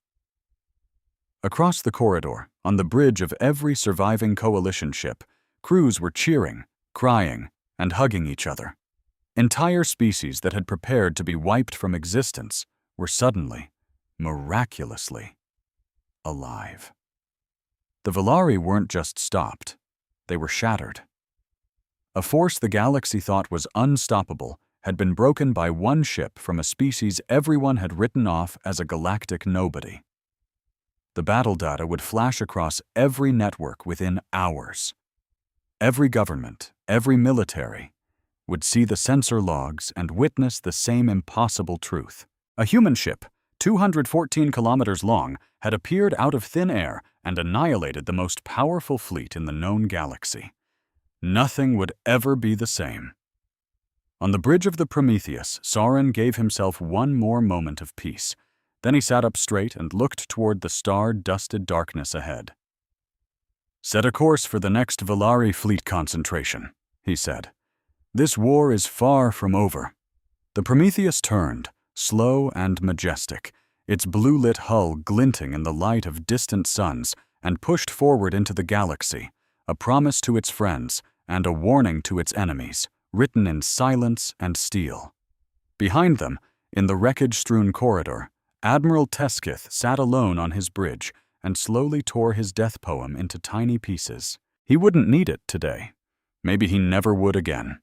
Across the corridor, on the bridge of every surviving Coalition ship, crews were cheering, crying, and hugging each other. Entire species that had prepared to be wiped from existence were suddenly, miraculously, alive. The Valari weren't just stopped, they were shattered. A force the galaxy thought was unstoppable had been broken by one ship from a species everyone had written off as a galactic nobody. The battle data would flash across every network within hours. Every government, every military, would see the sensor logs and witness the same impossible truth. A human ship, 214 kilometers long, had appeared out of thin air and annihilated the most powerful fleet in the known galaxy. Nothing would ever be the same. On the bridge of the Prometheus, Sauron gave himself one more moment of peace. Then he sat up straight and looked toward the star-dusted darkness ahead. "Set a course for the next Valari fleet concentration," he said. "This war is far from over." The Prometheus turned, slow and majestic, its blue-lit hull glinting in the light of distant suns, and pushed forward into the galaxy, a promise to its friends and a warning to its enemies, written in silence and steel. Behind them, in the wreckage-strewn corridor, Admiral Teskith sat alone on his bridge and slowly tore his death poem into tiny pieces. He wouldn't need it today. Maybe he never would again.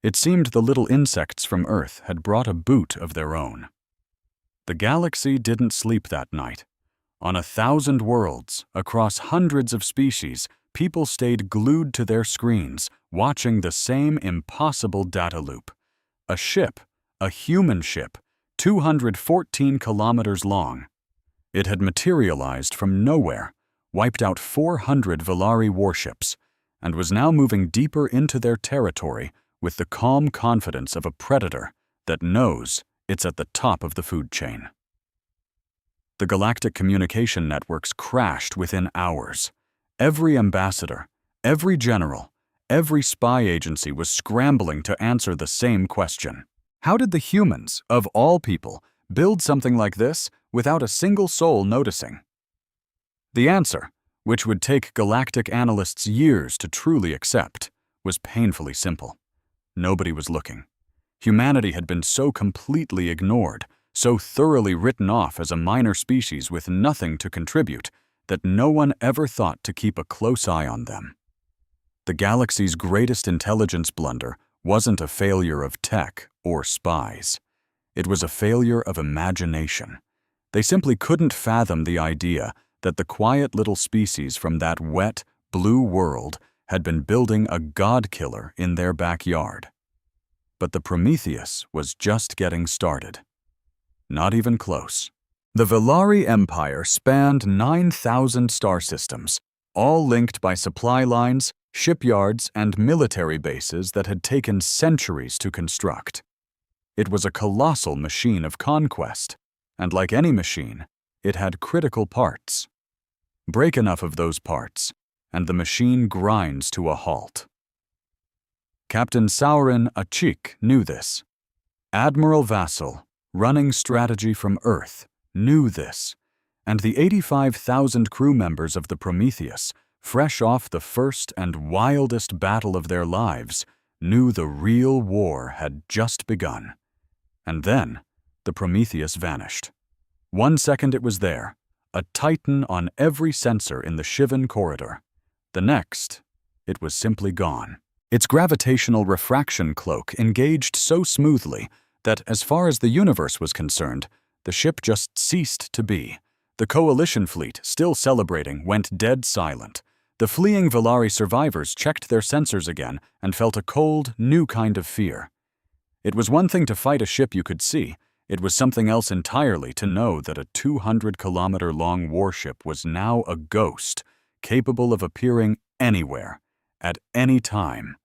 It seemed the little insects from Earth had brought a boot of their own. The galaxy didn't sleep that night. On 1,000 worlds, across hundreds of species, people stayed glued to their screens, watching the same impossible data loop. A ship, a human ship, 214 kilometers long. It had materialized from nowhere, wiped out 400 Valari warships, and was now moving deeper into their territory with the calm confidence of a predator that knows it's at the top of the food chain. The galactic communication networks crashed within hours. Every ambassador, every general, every spy agency was scrambling to answer the same question. How did the humans, of all people, build something like this without a single soul noticing? The answer, which would take galactic analysts years to truly accept, was painfully simple. Nobody was looking. Humanity had been so completely ignored, so thoroughly written off as a minor species with nothing to contribute, that no one ever thought to keep a close eye on them. The galaxy's greatest intelligence blunder wasn't a failure of tech or spies. It was a failure of imagination. They simply couldn't fathom the idea that the quiet little species from that wet, blue world had been building a god-killer in their backyard. But the Prometheus was just getting started. Not even close. The Valari Empire spanned 9,000 star systems, all linked by supply lines, shipyards, and military bases that had taken centuries to construct. It was a colossal machine of conquest, and like any machine, it had critical parts. Break enough of those parts, and the machine grinds to a halt. Captain Saurin Achik knew this. Admiral Vassal, running strategy from Earth, knew this, and the 85,000 crew members of the Prometheus, fresh off the first and wildest battle of their lives, knew the real war had just begun. And then, the Prometheus vanished. 1 second it was there, a titan on every sensor in the Shivan corridor. The next, it was simply gone. Its gravitational refraction cloak engaged so smoothly that, as far as the universe was concerned, the ship just ceased to be. The Coalition fleet, still celebrating, went dead silent. The fleeing Valari survivors checked their sensors again and felt a cold, new kind of fear. It was one thing to fight a ship you could see. It was something else entirely to know that a 200-kilometer-long warship was now a ghost, capable of appearing anywhere, at any time.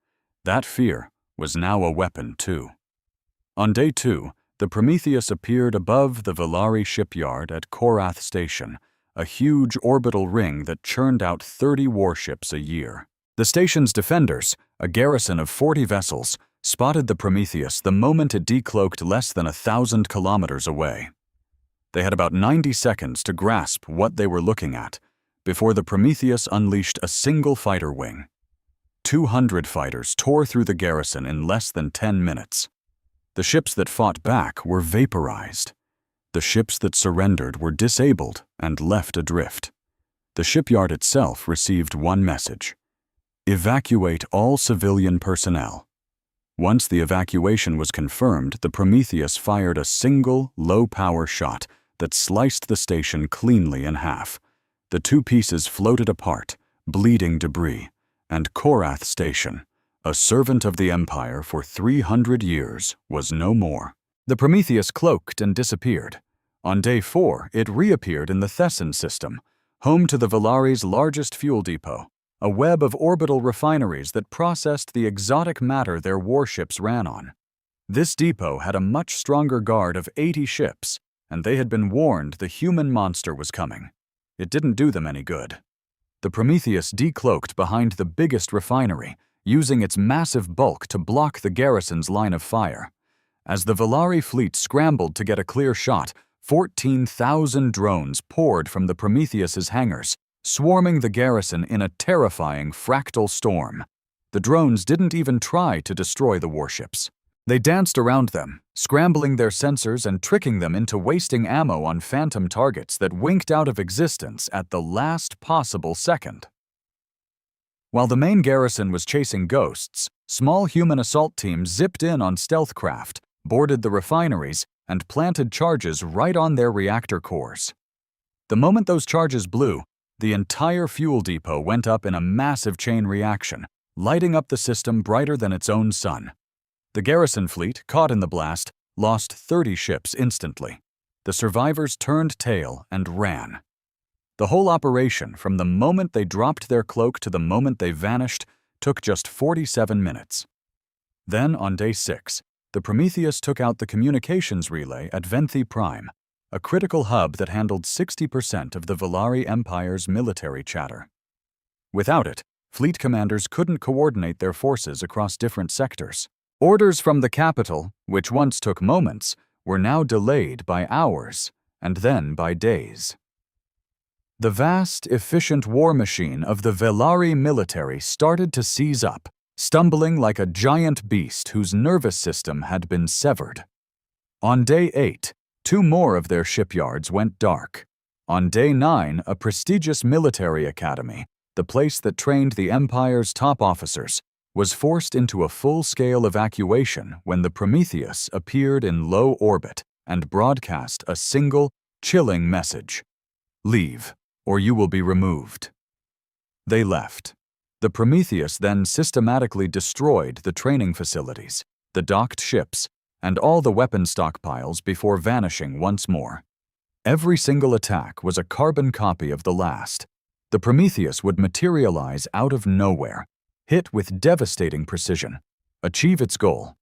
That fear was now a weapon, too. On day 2, the Prometheus appeared above the Valari shipyard at Korath Station, a huge orbital ring that churned out 30 warships a year. The station's defenders, a garrison of 40 vessels, spotted the Prometheus the moment it decloaked less than 1,000 kilometers away. They had about 90 seconds to grasp what they were looking at before the Prometheus unleashed a single fighter wing. 200 fighters tore through the garrison in less than 10 minutes. The ships that fought back were vaporized. The ships that surrendered were disabled and left adrift. The shipyard itself received one message: evacuate all civilian personnel. Once the evacuation was confirmed, the Prometheus fired a single, low-power shot that sliced the station cleanly in half. The two pieces floated apart, bleeding debris, and Korath Station, a servant of the Empire for 300 years, was no more. The Prometheus cloaked and disappeared. On day 4, it reappeared in the Thesson system, home to the Valari's largest fuel depot, a web of orbital refineries that processed the exotic matter their warships ran on. This depot had a much stronger guard of 80 ships, and they had been warned the human monster was coming. It didn't do them any good. The Prometheus decloaked behind the biggest refinery, using its massive bulk to block the garrison's line of fire. As the Valari fleet scrambled to get a clear shot, 14,000 drones poured from the Prometheus's hangars, swarming the garrison in a terrifying fractal storm. The drones didn't even try to destroy the warships. They danced around them, scrambling their sensors and tricking them into wasting ammo on phantom targets that winked out of existence at the last possible second. While the main garrison was chasing ghosts, small human assault teams zipped in on stealth craft, boarded the refineries, and planted charges right on their reactor cores. The moment those charges blew, the entire fuel depot went up in a massive chain reaction, lighting up the system brighter than its own sun. The garrison fleet, caught in the blast, lost 30 ships instantly. The survivors turned tail and ran. The whole operation, from the moment they dropped their cloak to the moment they vanished, took just 47 minutes. Then, on day 6, the Prometheus took out the communications relay at Venthi Prime, a critical hub that handled 60% of the Valari Empire's military chatter. Without it, fleet commanders couldn't coordinate their forces across different sectors. Orders from the capital, which once took moments, were now delayed by hours, and then by days. The vast, efficient war machine of the Valari military started to seize up, stumbling like a giant beast whose nervous system had been severed. On day 8, 2 more of their shipyards went dark. On day 9, a prestigious military academy, the place that trained the Empire's top officers, was forced into a full-scale evacuation when the Prometheus appeared in low orbit and broadcast a single, chilling message: "Leave, or you will be removed." They left. The Prometheus then systematically destroyed the training facilities, the docked ships, and all the weapon stockpiles before vanishing once more. Every single attack was a carbon copy of the last. The Prometheus would materialize out of nowhere, hit with devastating precision, achieve its goal,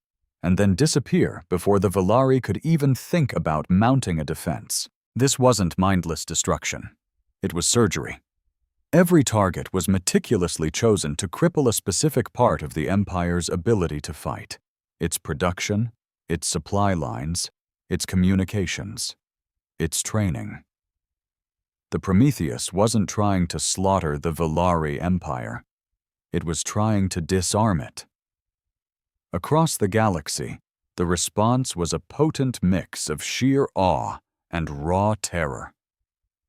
and then disappear before the Valari could even think about mounting a defense. This wasn't mindless destruction. It was surgery. Every target was meticulously chosen to cripple a specific part of the Empire's ability to fight: its production, its supply lines, its communications, its training. The Prometheus wasn't trying to slaughter the Valari Empire. It was trying to disarm it. Across the galaxy, the response was a potent mix of sheer awe and raw terror.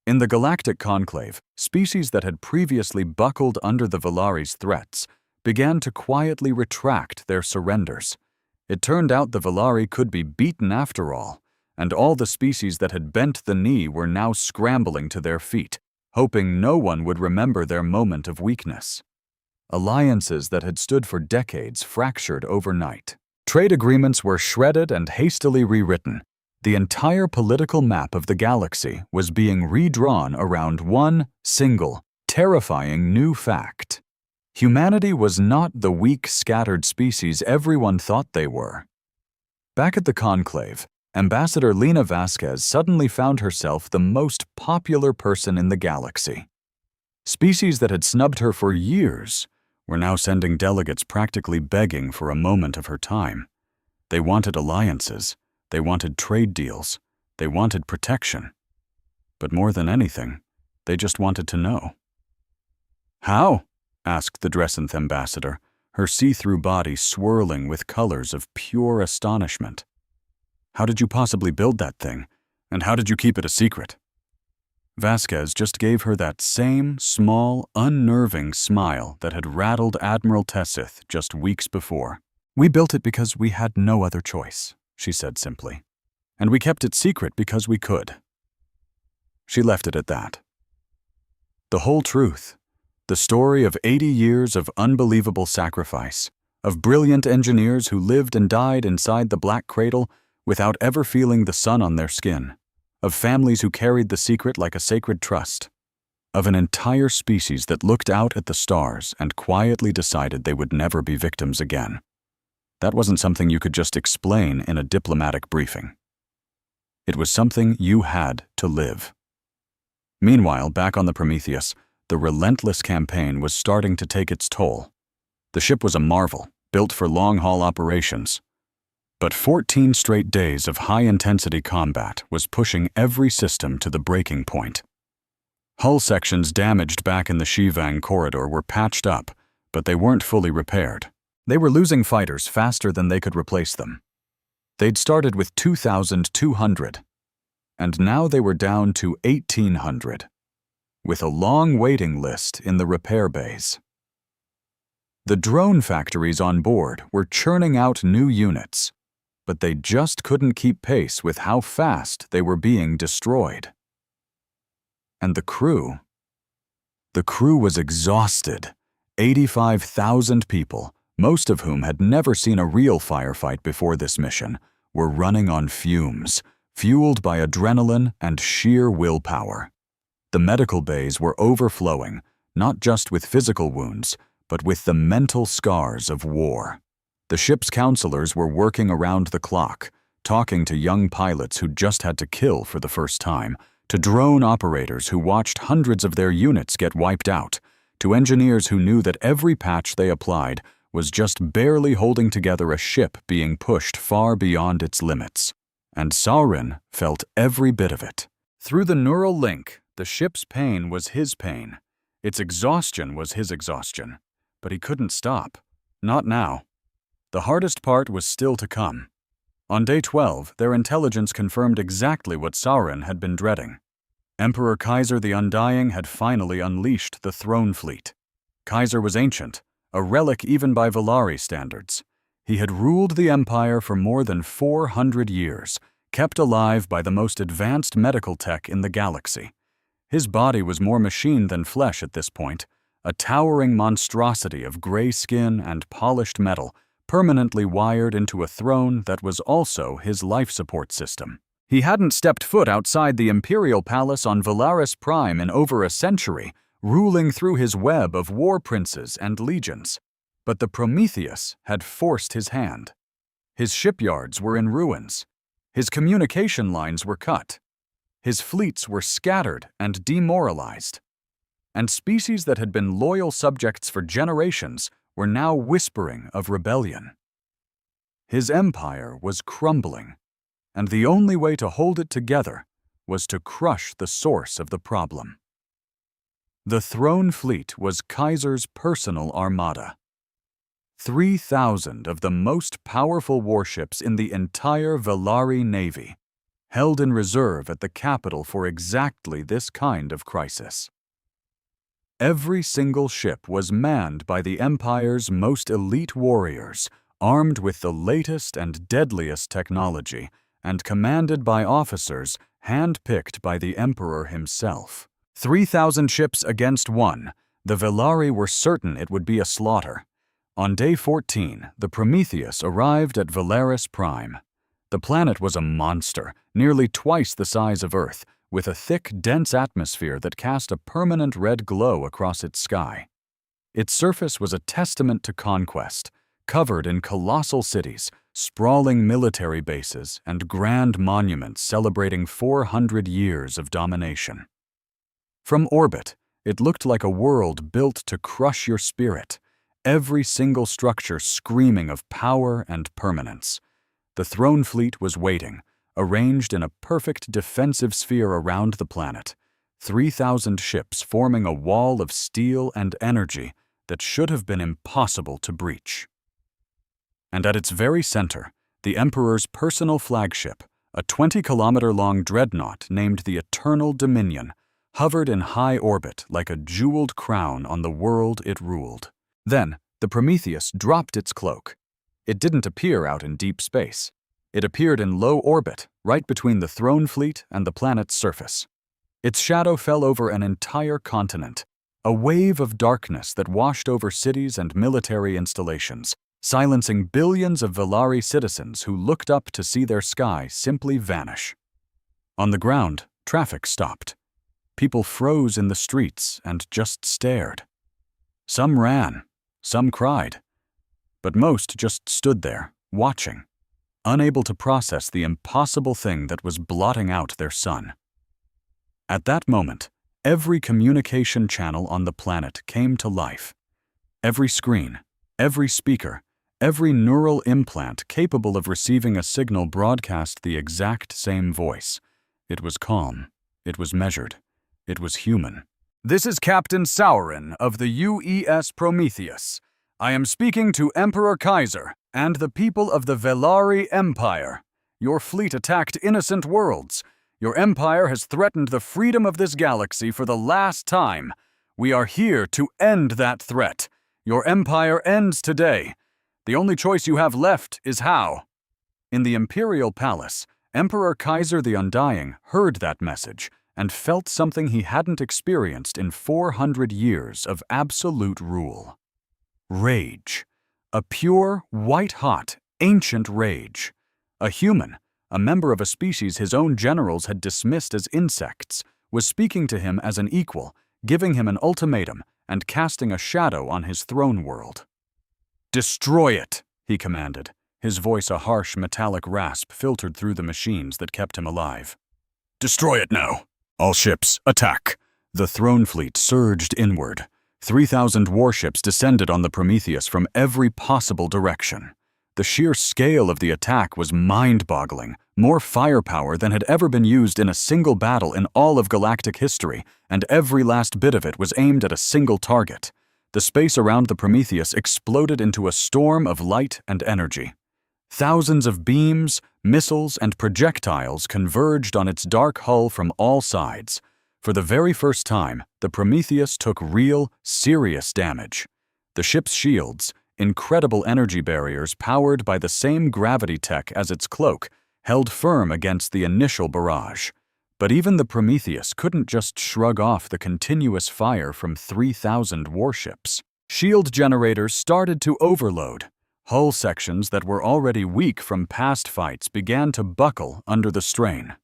In the galactic conclave, species that had previously buckled under the Valari's threats began to quietly retract their surrenders. It turned out the Valari could be beaten after all, and all the species that had bent the knee were now scrambling to their feet, hoping no one would remember their moment of weakness. Alliances that had stood for decades fractured overnight. Trade agreements were shredded and hastily rewritten. The entire political map of the galaxy was being redrawn around one single, terrifying new fact. Humanity was not the weak, scattered species everyone thought they were. Back at the conclave, Ambassador Lena Vasquez suddenly found herself the most popular person in the galaxy. Species that had snubbed her for years were now sending delegates practically begging for a moment of her time. They wanted alliances, they wanted trade deals, they wanted protection. But more than anything, they just wanted to know. "How?" asked the Dressenth ambassador, her see-through body swirling with colors of pure astonishment. "How did you possibly build that thing, and how did you keep it a secret?" Vasquez just gave her that same small, unnerving smile that had rattled Admiral Tessith just weeks before. "We built it because we had no other choice," she said simply. "And we kept it secret because we could." She left it at that. The whole truth, the story of 80 years of unbelievable sacrifice, of brilliant engineers who lived and died inside the Black Cradle without ever feeling the sun on their skin, of families who carried the secret like a sacred trust, of an entire species that looked out at the stars and quietly decided they would never be victims again. That wasn't something you could just explain in a diplomatic briefing. It was something you had to live. Meanwhile, back on the Prometheus, the relentless campaign was starting to take its toll. The ship was a marvel, built for long-haul operations. But 14 straight days of high-intensity combat was pushing every system to the breaking point. Hull sections damaged back in the Shivang corridor were patched up, but they weren't fully repaired. They were losing fighters faster than they could replace them. They'd started with 2,200, and now they were down to 1,800, with a long waiting list in the repair bays. The drone factories on board were churning out new units, but they just couldn't keep pace with how fast they were being destroyed. And the crew was exhausted. 85,000 people, most of whom had never seen a real firefight before this mission, were running on fumes, fueled by adrenaline and sheer willpower. The medical bays were overflowing, not just with physical wounds, but with the mental scars of war. The ship's counselors were working around the clock, talking to young pilots who just had to kill for the first time, to drone operators who watched hundreds of their units get wiped out, to engineers who knew that every patch they applied was just barely holding together a ship being pushed far beyond its limits. And Sauron felt every bit of it. Through the neural link, the ship's pain was his pain. Its exhaustion was his exhaustion. But he couldn't stop. Not now. The hardest part was still to come. On day 12, their intelligence confirmed exactly what Sauron had been dreading. Emperor Kaiser the Undying had finally unleashed the throne fleet. Kaiser was ancient, a relic even by Valari standards. He had ruled the Empire for more than 400 years, kept alive by the most advanced medical tech in the galaxy. His body was more machine than flesh at this point, a towering monstrosity of gray skin and polished metal, permanently wired into a throne that was also his life support system. He hadn't stepped foot outside the Imperial Palace on Valaris Prime in over a century, ruling through his web of war princes and legions. But the Prometheus had forced his hand. His shipyards were in ruins. His communication lines were cut. His fleets were scattered and demoralized. And species that had been loyal subjects for generations were now whispering of rebellion. His empire was crumbling, and the only way to hold it together was to crush the source of the problem. The throne fleet was Kaiser's personal armada. 3,000 of the most powerful warships in the entire Velari Navy, held in reserve at the capital for exactly this kind of crisis. Every single ship was manned by the Empire's most elite warriors, armed with the latest and deadliest technology, and commanded by officers hand-picked by the Emperor himself. 3,000 ships against one, the Velari were certain it would be a slaughter. On day 14, the Prometheus arrived at Velaris Prime. The planet was a monster, nearly twice the size of Earth, with a thick, dense atmosphere that cast a permanent red glow across its sky. Its surface was a testament to conquest, covered in colossal cities, sprawling military bases, and grand monuments celebrating 400 years of domination. From orbit, it looked like a world built to crush your spirit, every single structure screaming of power and permanence. The throne fleet was waiting, arranged in a perfect defensive sphere around the planet, 3,000 ships forming a wall of steel and energy that should have been impossible to breach. And at its very center, the Emperor's personal flagship, a 20-kilometer-long dreadnought named the Eternal Dominion, hovered in high orbit like a jeweled crown on the world it ruled. Then, the Prometheus dropped its cloak. It didn't appear out in deep space. It appeared in low orbit, right between the throne fleet and the planet's surface. Its shadow fell over an entire continent, a wave of darkness that washed over cities and military installations, silencing billions of Velari citizens who looked up to see their sky simply vanish. On the ground, traffic stopped. People froze in the streets and just stared. Some ran, some cried, but most just stood there, watching, unable to process the impossible thing that was blotting out their sun. At that moment, every communication channel on the planet came to life. Every screen, every speaker, every neural implant capable of receiving a signal broadcast the exact same voice. It was calm. It was measured. It was human. This is Captain Saurin of the UES Prometheus. I am speaking to Emperor Kaiser and the people of the Velari Empire. Your fleet attacked innocent worlds. Your empire has threatened the freedom of this galaxy for the last time. We are here to end that threat. Your empire ends today. The only choice you have left is how. In the Imperial Palace, Emperor Kaiser the Undying heard that message and felt something he hadn't experienced in 400 years of absolute rule. Rage. A pure, white-hot, ancient rage. A human, a member of a species his own generals had dismissed as insects, was speaking to him as an equal, giving him an ultimatum and casting a shadow on his throne world. "Destroy it," he commanded, his voice a harsh metallic rasp filtered through the machines that kept him alive. "Destroy it now. All ships, attack!" The throne fleet surged inward. 3,000 warships descended on the Prometheus from every possible direction. The sheer scale of the attack was mind-boggling, more firepower than had ever been used in a single battle in all of galactic history, and every last bit of it was aimed at a single target. The space around the Prometheus exploded into a storm of light and energy. Thousands of beams, missiles, and projectiles converged on its dark hull from all sides. For the very first time, the Prometheus took real, serious damage. The ship's shields, incredible energy barriers powered by the same gravity tech as its cloak, held firm against the initial barrage. But even the Prometheus couldn't just shrug off the continuous fire from 3,000 warships. Shield generators started to overload. Hull sections that were already weak from past fights began to buckle under the strain.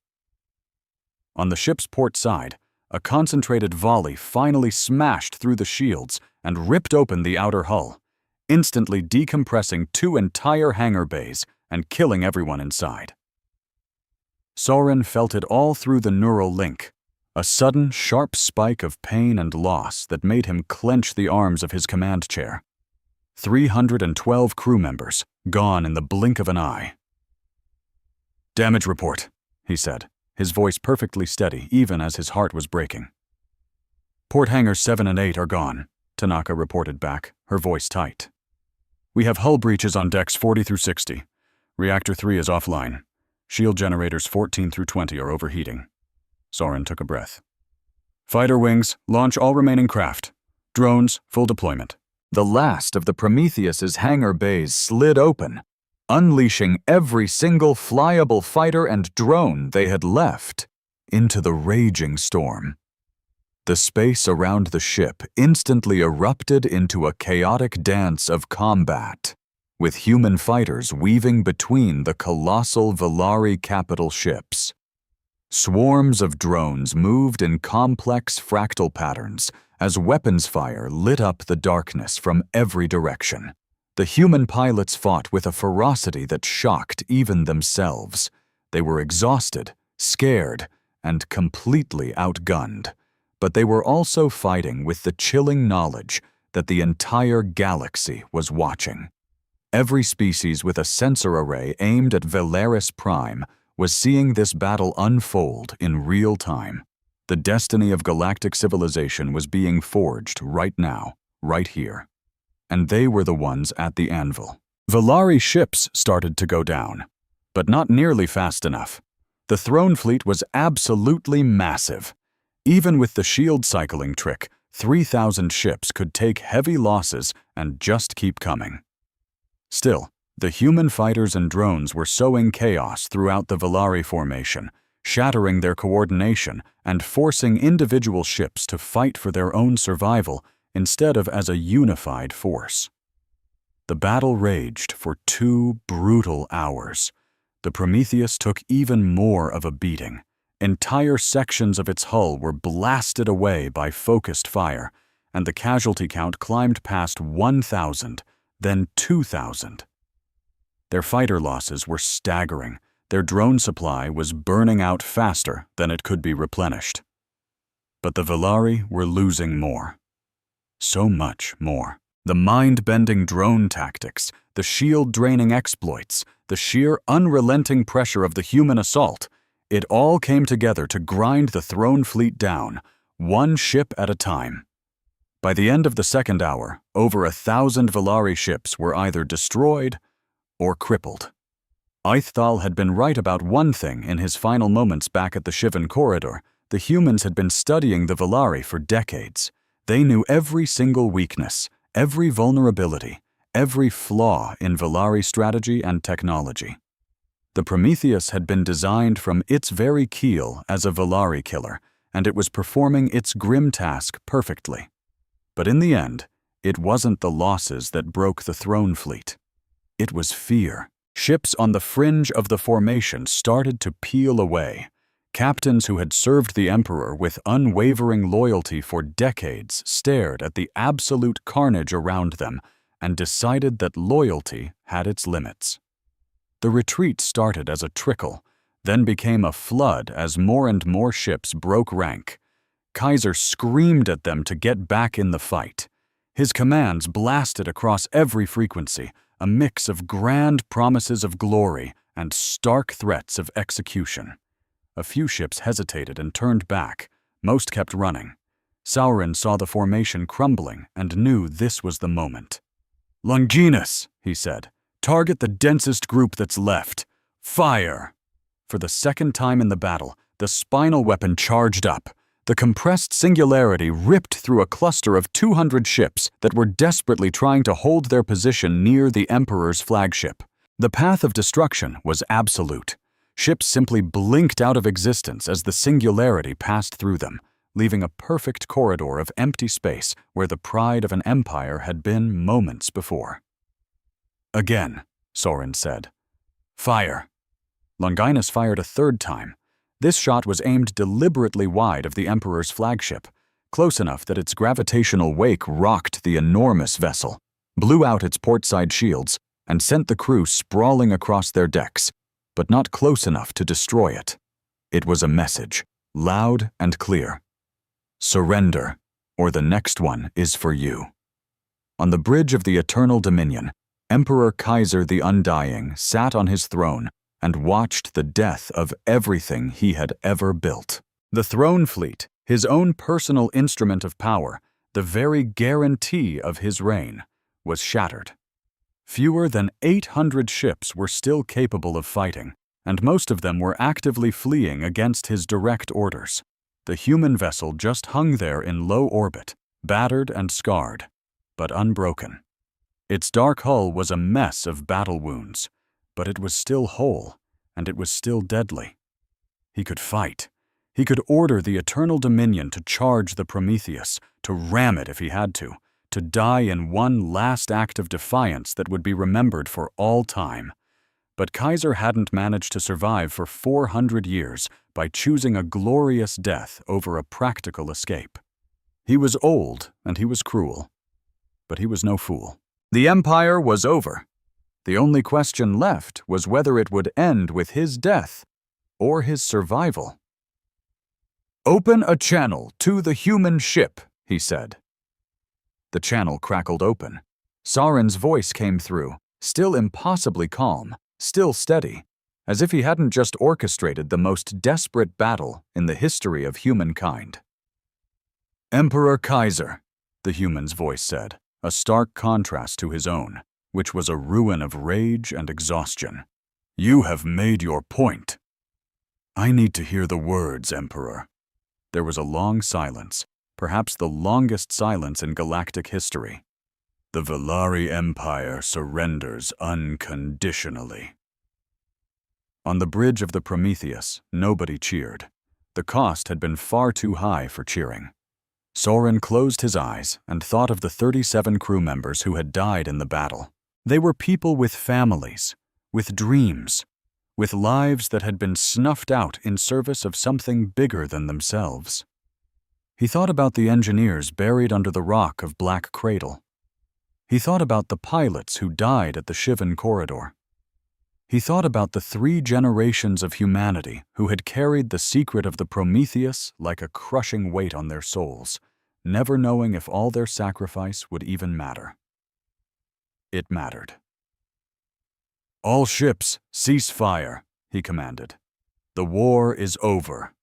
On the ship's port side, a concentrated volley finally smashed through the shields and ripped open the outer hull, instantly decompressing 2 entire hangar bays and killing everyone inside. Soren felt it all through the neural link, a sudden, sharp spike of pain and loss that made him clench the arms of his command chair. 312 crew members, gone in the blink of an eye. "Damage report," he said, his voice perfectly steady even as his heart was breaking. "Port hangars 7 and 8 are gone," Tanaka reported back, her voice tight. "We have hull breaches on decks 40 through 60. Reactor 3 is offline. Shield generators 14 through 20 are overheating." Soren took a breath. "Fighter wings, launch all remaining craft. Drones, full deployment." The last of the Prometheus's hangar bays slid open, unleashing every single flyable fighter and drone they had left into the raging storm. The space around the ship instantly erupted into a chaotic dance of combat, with human fighters weaving between the colossal Volari capital ships. Swarms of drones moved in complex fractal patterns as weapons fire lit up the darkness from every direction. The human pilots fought with a ferocity that shocked even themselves. They were exhausted, scared, and completely outgunned. But they were also fighting with the chilling knowledge that the entire galaxy was watching. Every species with a sensor array aimed at Velaris Prime was seeing this battle unfold in real time. The destiny of galactic civilization was being forged right now, right here. And they were the ones at the anvil. Volari ships started to go down, but not nearly fast enough. The throne fleet was absolutely massive. Even with the shield cycling trick, 3,000 ships could take heavy losses and just keep coming. Still, the human fighters and drones were sowing chaos throughout the Volari formation, shattering their coordination and forcing individual ships to fight for their own survival instead of as a unified force. The battle raged for 2 brutal hours. The Prometheus took even more of a beating. Entire sections of its hull were blasted away by focused fire, and the casualty count climbed past 1,000, then 2,000. Their fighter losses were staggering. Their drone supply was burning out faster than it could be replenished. But the Volari were losing more. So much more. The mind-bending drone tactics, the shield-draining exploits, the sheer unrelenting pressure of the human assault, it all came together to grind the throne fleet down, one ship at a time. By the end of the second hour, over 1,000 Volari ships were either destroyed or crippled. Eiththal had been right about one thing in his final moments back at the Shivan corridor. The humans had been studying the Volari for decades. They knew every single weakness, every vulnerability, every flaw in Volari strategy and technology. The Prometheus had been designed from its very keel as a Volari killer, and it was performing its grim task perfectly. But in the end, it wasn't the losses that broke the throne fleet. It was fear. Ships on the fringe of the formation started to peel away. Captains who had served the Emperor with unwavering loyalty for decades stared at the absolute carnage around them and decided that loyalty had its limits. The retreat started as a trickle, then became a flood as more and more ships broke rank. Kaiser screamed at them to get back in the fight. His commands blasted across every frequency, a mix of grand promises of glory and stark threats of execution. A few ships hesitated and turned back. Most kept running. Sauron saw the formation crumbling and knew this was the moment. "Longinus," he said, "target the densest group that's left. Fire!" For the second time in the battle, the spinal weapon charged up. The compressed singularity ripped through a cluster of 200 ships that were desperately trying to hold their position near the Emperor's flagship. The path of destruction was absolute. Ships simply blinked out of existence as the singularity passed through them, leaving a perfect corridor of empty space where the pride of an empire had been moments before. "Again," Soren said. "Fire." Longinus fired a third time. This shot was aimed deliberately wide of the Emperor's flagship, close enough that its gravitational wake rocked the enormous vessel, blew out its portside shields, and sent the crew sprawling across their decks, but not close enough to destroy it. It was a message, loud and clear. Surrender, or the next one is for you. On the bridge of the Eternal Dominion, Emperor Kaiser the Undying sat on his throne and watched the death of everything he had ever built. The throne fleet, his own personal instrument of power, the very guarantee of his reign, was shattered. Fewer than 800 ships were still capable of fighting, and most of them were actively fleeing against his direct orders. The human vessel just hung there in low orbit, battered and scarred, but unbroken. Its dark hull was a mess of battle wounds, but it was still whole, and it was still deadly. He could fight. He could order the Eternal Dominion to charge the Prometheus, to ram it if he had to die in one last act of defiance that would be remembered for all time. But Kaiser hadn't managed to survive for 400 years by choosing a glorious death over a practical escape. He was old and he was cruel, but he was no fool. The Empire was over. The only question left was whether it would end with his death or his survival. "Open a channel to the human ship," he said. The channel crackled open. Sauron's voice came through, still impossibly calm, still steady, as if he hadn't just orchestrated the most desperate battle in the history of humankind. "Emperor Kaiser," the human's voice said, a stark contrast to his own, which was a ruin of rage and exhaustion. "You have made your point." "I need to hear the words, Emperor." There was a long silence, perhaps the longest silence in galactic history. "The Velari Empire surrenders unconditionally." On the bridge of the Prometheus, nobody cheered. The cost had been far too high for cheering. Sauron closed his eyes and thought of the 37 crew members who had died in the battle. They were people with families, with dreams, with lives that had been snuffed out in service of something bigger than themselves. He thought about the engineers buried under the rock of Black Cradle. He thought about the pilots who died at the Shivan corridor. He thought about the 3 generations of humanity who had carried the secret of the Prometheus like a crushing weight on their souls, never knowing if all their sacrifice would even matter. It mattered. "All ships, cease fire," he commanded. "The war is over."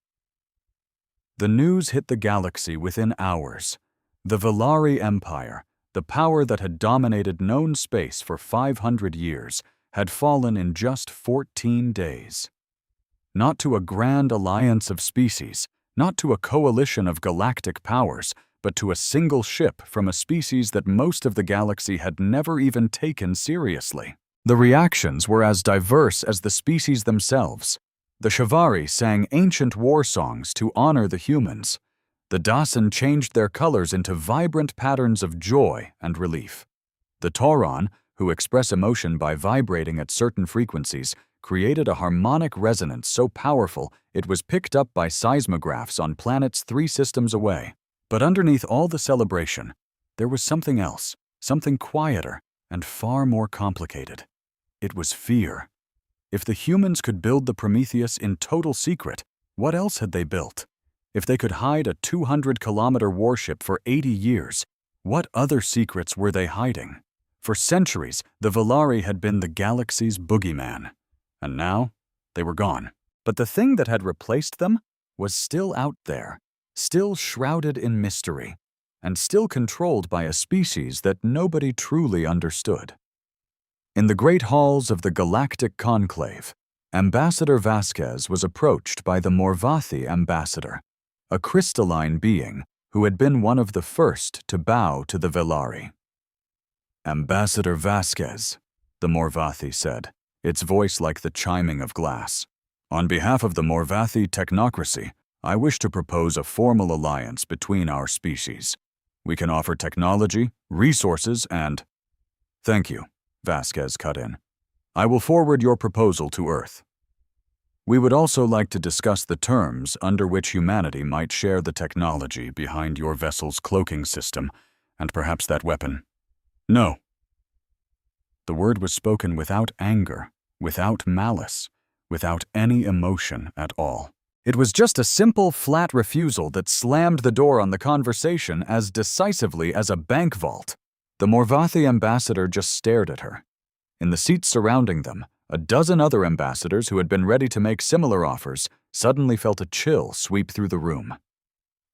The news hit the galaxy within hours. The Velari Empire, the power that had dominated known space for 500 years, had fallen in just 14 days. Not to a grand alliance of species, not to a coalition of galactic powers, but to a single ship from a species that most of the galaxy had never even taken seriously. The reactions were as diverse as the species themselves. The Shivari sang ancient war songs to honor the humans. The Dasan changed their colors into vibrant patterns of joy and relief. The Tauron, who express emotion by vibrating at certain frequencies, created a harmonic resonance so powerful it was picked up by seismographs on planets 3 systems away. But underneath all the celebration, there was something else, something quieter and far more complicated. It was fear. If the humans could build the Prometheus in total secret, what else had they built? If they could hide a 200-kilometer warship for 80 years, what other secrets were they hiding? For centuries, the Velari had been the galaxy's boogeyman. And now, they were gone. But the thing that had replaced them was still out there, still shrouded in mystery, and still controlled by a species that nobody truly understood. In the great halls of the Galactic Conclave, Ambassador Vasquez was approached by the Morvathi ambassador, a crystalline being who had been one of the first to bow to the Velari. "Ambassador Vasquez," the Morvathi said, its voice like the chiming of glass. "On behalf of the Morvathi technocracy, I wish to propose a formal alliance between our species. We can offer technology, resources, and—" "Thank you," Vasquez cut in. "I will forward your proposal to Earth. We would also like to discuss the terms under which humanity might share the technology behind your vessel's cloaking system, and perhaps that weapon." "No." The word was spoken without anger, without malice, without any emotion at all. It was just a simple, flat refusal that slammed the door on the conversation as decisively as a bank vault. The Morvathi ambassador just stared at her. In the seats surrounding them, a dozen other ambassadors who had been ready to make similar offers suddenly felt a chill sweep through the room.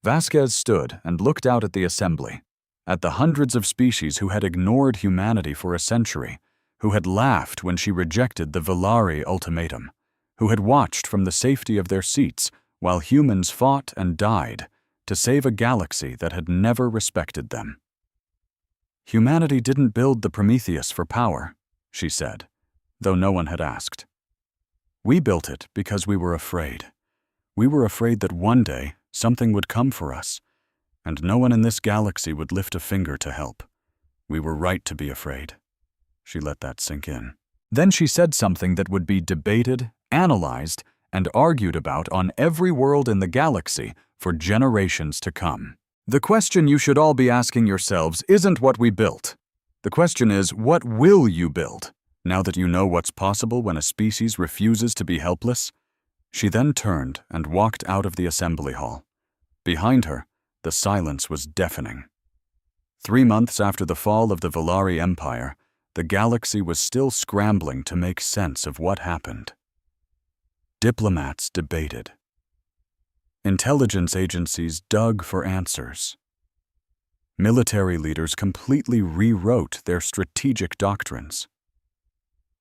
Vasquez stood and looked out at the assembly, at the hundreds of species who had ignored humanity for a century, who had laughed when she rejected the Villari ultimatum, who had watched from the safety of their seats while humans fought and died to save a galaxy that had never respected them. Humanity didn't build the Prometheus for power, she said, though no one had asked. We built it because we were afraid. We were afraid that one day something would come for us, and no one in this galaxy would lift a finger to help. We were right to be afraid. She let that sink in. Then she said something that would be debated, analyzed, and argued about on every world in the galaxy for generations to come. The question you should all be asking yourselves isn't what we built. The question is, what will you build, now that you know what's possible when a species refuses to be helpless? She then turned and walked out of the assembly hall. Behind her, the silence was deafening. 3 months after the fall of the Villari Empire, the galaxy was still scrambling to make sense of what happened. Diplomats debated. Intelligence agencies dug for answers. Military leaders completely rewrote their strategic doctrines.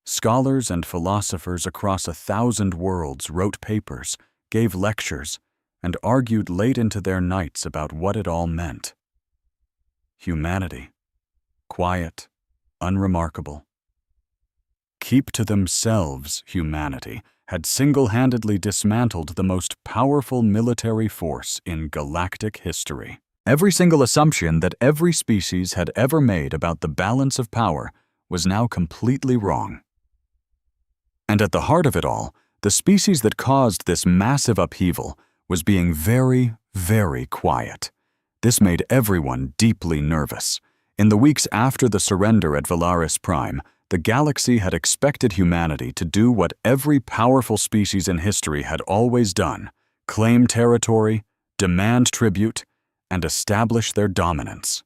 Scholars and philosophers across 1,000 worlds wrote papers, gave lectures, and argued late into their nights about what it all meant. Humanity, quiet, unremarkable. Keep to themselves humanity had single-handedly dismantled the most powerful military force in galactic history. Every single assumption that every species had ever made about the balance of power was now completely wrong. And at the heart of it all, the species that caused this massive upheaval was being very, very quiet. This made everyone deeply nervous. In the weeks after the surrender at Valaris Prime, the galaxy had expected humanity to do what every powerful species in history had always done: claim territory, demand tribute, and establish their dominance.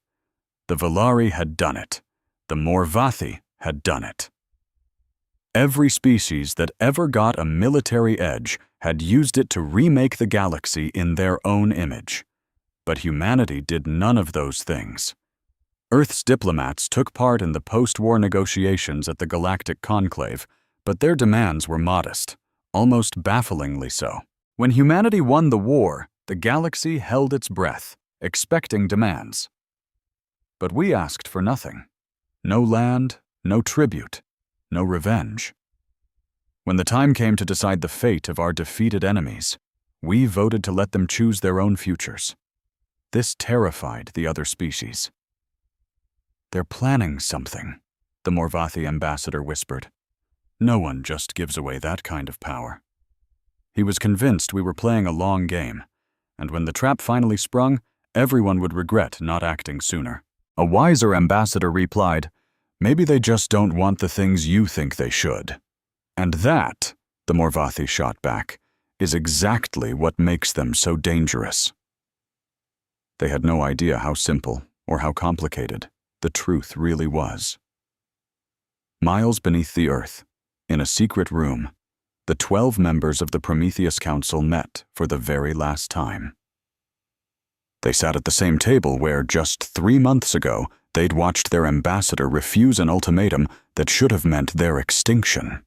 The Villari had done it. The Morvathi had done it. Every species that ever got a military edge had used it to remake the galaxy in their own image. But humanity did none of those things. Earth's diplomats took part in the post-war negotiations at the Galactic Conclave, but their demands were modest, almost bafflingly so. When humanity won the war, the galaxy held its breath, expecting demands. But we asked for nothing. No land, no tribute, no revenge. When the time came to decide the fate of our defeated enemies, we voted to let them choose their own futures. This terrified the other species. They're planning something, the Morvathi ambassador whispered. No one just gives away that kind of power. He was convinced we were playing a long game, and when the trap finally sprung, everyone would regret not acting sooner. A wiser ambassador replied, "Maybe they just don't want the things you think they should." And that, the Morvathi shot back, is exactly what makes them so dangerous. They had no idea how simple or how complicated the truth really was. Miles beneath the Earth, in a secret room, the 12 members of the Prometheus Council met for the very last time. They sat at the same table where, just 3 months ago, they'd watched their ambassador refuse an ultimatum that should have meant their extinction.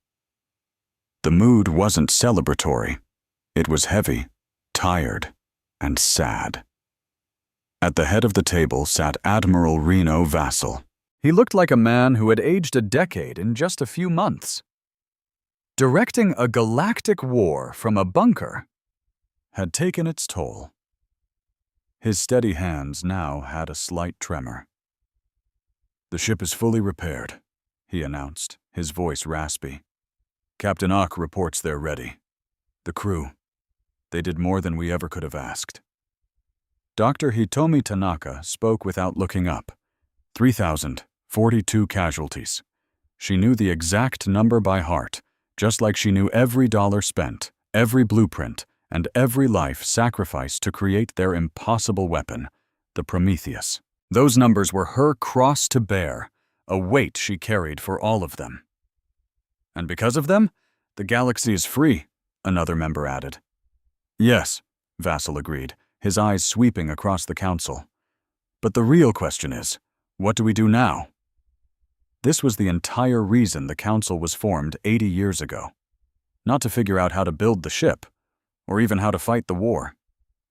The mood wasn't celebratory. It was heavy, tired, and sad. At the head of the table sat Admiral Reno Vassal. He looked like a man who had aged a decade in just a few months. Directing a galactic war from a bunker had taken its toll. His steady hands now had a slight tremor. "The ship is fully repaired," he announced, his voice raspy. "Captain Ock reports they're ready. The crew, they did more than we ever could have asked." Dr. Hitomi Tanaka spoke without looking up. 3,042 casualties. She knew the exact number by heart, just like she knew every dollar spent, every blueprint, and every life sacrificed to create their impossible weapon, the Prometheus. Those numbers were her cross to bear, a weight she carried for all of them. And because of them, the galaxy is free, another member added. Yes, Vassal agreed, his eyes sweeping across the council. But the real question is, what do we do now? This was the entire reason the council was formed 80 years ago. Not to figure out how to build the ship, or even how to fight the war.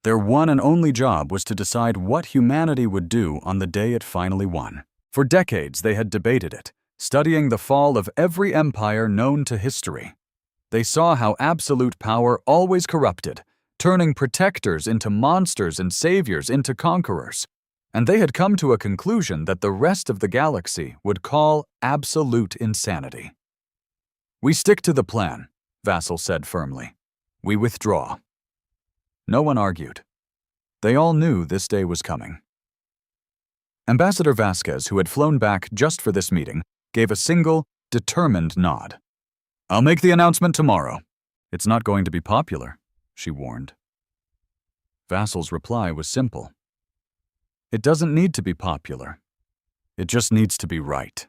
Their one and only job was to decide what humanity would do on the day it finally won. For decades they had debated it, studying the fall of every empire known to history. They saw how absolute power always corrupted, turning protectors into monsters and saviors into conquerors. And they had come to a conclusion that the rest of the galaxy would call absolute insanity. We stick to the plan, Vassal said firmly. We withdraw. No one argued. They all knew this day was coming. Ambassador Vasquez, who had flown back just for this meeting, gave a single, determined nod. I'll make the announcement tomorrow. It's not going to be popular, she warned. Vassal's reply was simple. It doesn't need to be popular. It just needs to be right.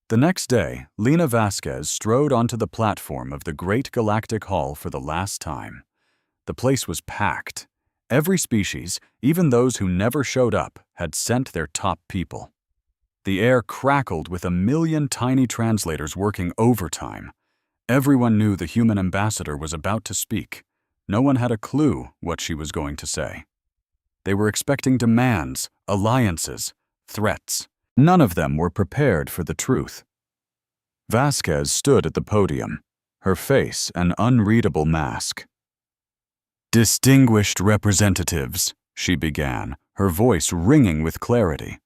The next day, Lena Vasquez strode onto the platform of the Great Galactic Hall for the last time. The place was packed. Every species, even those who never showed up, had sent their top people. The air crackled with 1 million tiny translators working overtime. Everyone knew the human ambassador was about to speak. No one had a clue what she was going to say. They were expecting demands, alliances, threats. None of them were prepared for the truth. Vasquez stood at the podium, her face an unreadable mask. Distinguished representatives, she began, her voice ringing with clarity.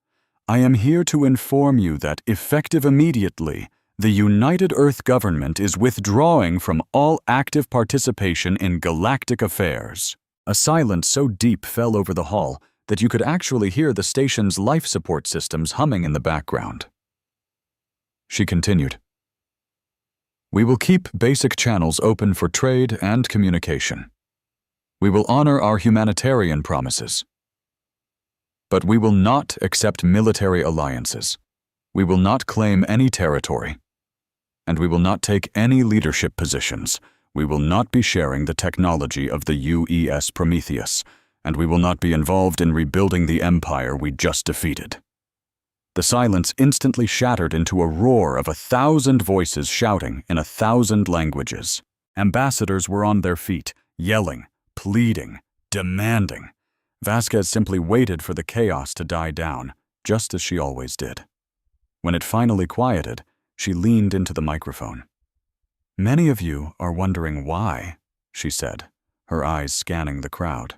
I am here to inform you that, effective immediately, the United Earth government is withdrawing from all active participation in galactic affairs. A silence so deep fell over the hall that you could actually hear the station's life support systems humming in the background. She continued. We will keep basic channels open for trade and communication. We will honor our humanitarian promises. But we will not accept military alliances. We will not claim any territory. And we will not take any leadership positions. We will not be sharing the technology of the UES Prometheus, and we will not be involved in rebuilding the empire we just defeated. The silence instantly shattered into a roar of 1,000 voices shouting in 1,000 languages. Ambassadors were on their feet, yelling, pleading, demanding. Vasquez simply waited for the chaos to die down, just as she always did. When it finally quieted, she leaned into the microphone. Many of you are wondering why, she said, her eyes scanning the crowd.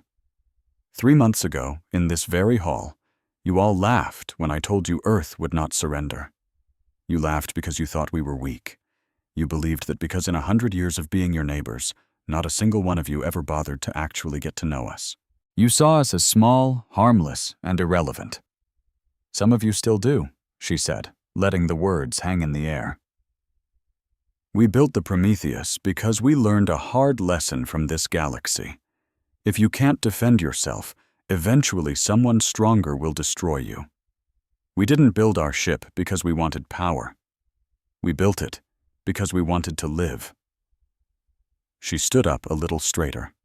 3 months ago, in this very hall, you all laughed when I told you Earth would not surrender. You laughed because you thought we were weak. You believed that because in 100 years of being your neighbors, not a single one of you ever bothered to actually get to know us. You saw us as small, harmless, and irrelevant. Some of you still do, she said, letting the words hang in the air. We built the Prometheus because we learned a hard lesson from this galaxy. If you can't defend yourself, eventually someone stronger will destroy you. We didn't build our ship because we wanted power. We built it because we wanted to live. She stood up a little straighter.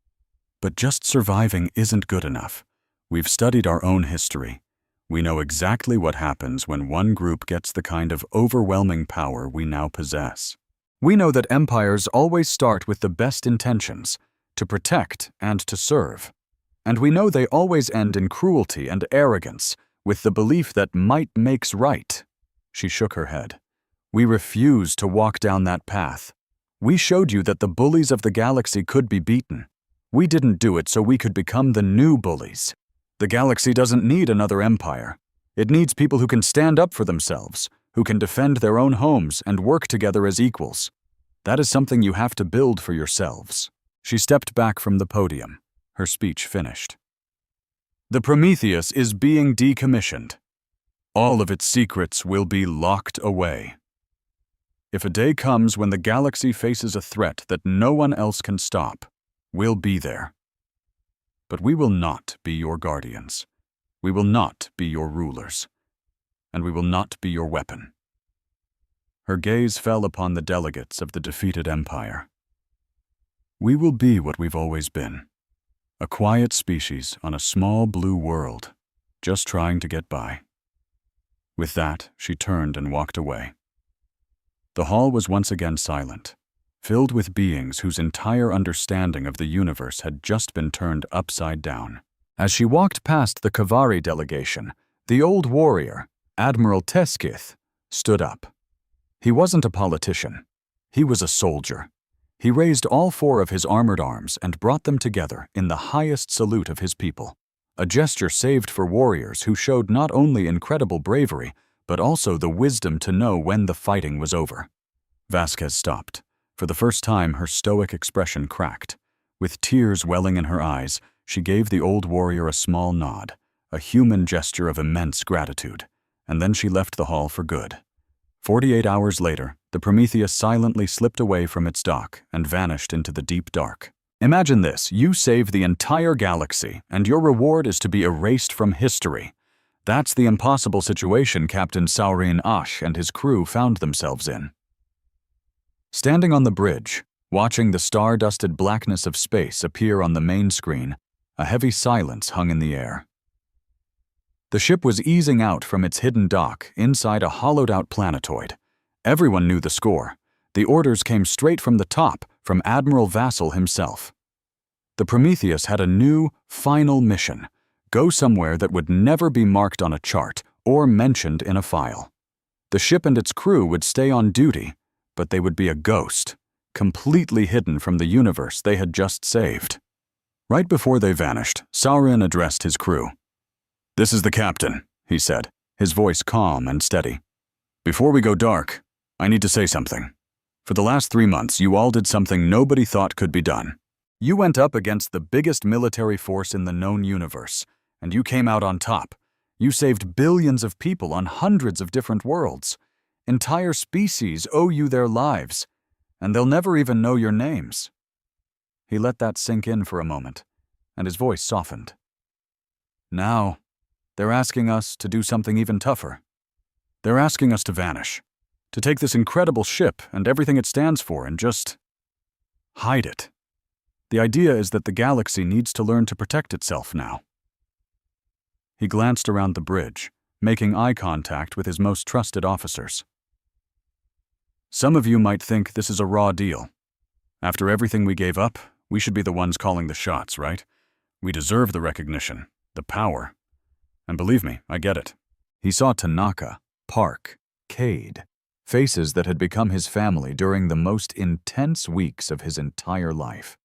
But just surviving isn't good enough. We've studied our own history. We know exactly what happens when one group gets the kind of overwhelming power we now possess. We know that empires always start with the best intentions, to protect and to serve. And we know they always end in cruelty and arrogance, with the belief that might makes right. She shook her head. We refuse to walk down that path. We showed you that the bullies of the galaxy could be beaten. We didn't do it so we could become the new bullies. The galaxy doesn't need another empire. It needs people who can stand up for themselves, who can defend their own homes and work together as equals. That is something you have to build for yourselves. She stepped back from the podium, her speech finished. The Prometheus is being decommissioned. All of its secrets will be locked away. If a day comes when the galaxy faces a threat that no one else can stop, we'll be there. But we will not be your guardians. We will not be your rulers. And we will not be your weapon. Her gaze fell upon the delegates of the defeated empire. We will be what we've always been. A quiet species on a small blue world, just trying to get by. With that, she turned and walked away. The hall was once again silent, filled with beings whose entire understanding of the universe had just been turned upside down. As she walked past the Kavari delegation, the old warrior, Admiral Teskith, stood up. He wasn't a politician. He was a soldier. He raised all 4 of his armored arms and brought them together in the highest salute of his people, a gesture saved for warriors who showed not only incredible bravery, but also the wisdom to know when the fighting was over. Vasquez stopped. For the first time, her stoic expression cracked. With tears welling in her eyes, she gave the old warrior a small nod, a human gesture of immense gratitude, and then she left the hall for good. 48 hours later, the Prometheus silently slipped away from its dock and vanished into the deep dark. Imagine this: you save the entire galaxy, and your reward is to be erased from history. That's the impossible situation Captain Saurin Ash and his crew found themselves in. Standing on the bridge, watching the star-dusted blackness of space appear on the main screen, a heavy silence hung in the air. The ship was easing out from its hidden dock inside a hollowed-out planetoid. Everyone knew the score. The orders came straight from the top, from Admiral Vassal himself. The Prometheus had a new, final mission: go somewhere that would never be marked on a chart or mentioned in a file. The ship and its crew would stay on duty, but they would be a ghost, completely hidden from the universe they had just saved. Right before they vanished, Saurin addressed his crew. "This is the captain," he said, his voice calm and steady. "Before we go dark, I need to say something. For the last 3 months, you all did something nobody thought could be done. You went up against the biggest military force in the known universe, and you came out on top. You saved billions of people on hundreds of different worlds. Entire species owe you their lives, and they'll never even know your names." He let that sink in for a moment, and his voice softened. "Now, they're asking us to do something even tougher. They're asking us to vanish, to take this incredible ship and everything it stands for and just hide it. The idea is that the galaxy needs to learn to protect itself now." He glanced around the bridge, making eye contact with his most trusted officers. "Some of you might think this is a raw deal. After everything we gave up, we should be the ones calling the shots, right? We deserve the recognition, the power. And believe me, I get it." He saw Tanaka, Park, Cade, faces that had become his family during the most intense weeks of his entire life.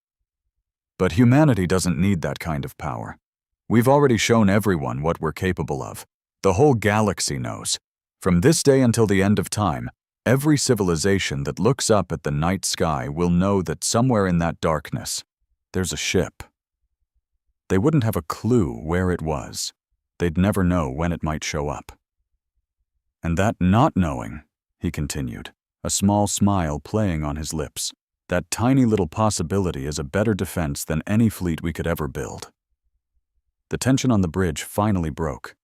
But humanity doesn't need that kind of power. We've already shown everyone what we're capable of. The whole galaxy knows. From this day until the end of time, every civilization that looks up at the night sky will know that somewhere in that darkness, there's a ship. They wouldn't have a clue where it was. They'd never know when it might show up. And that not knowing, he continued, a small smile playing on his lips, that tiny little possibility is a better defense than any fleet we could ever build. The tension on the bridge finally broke.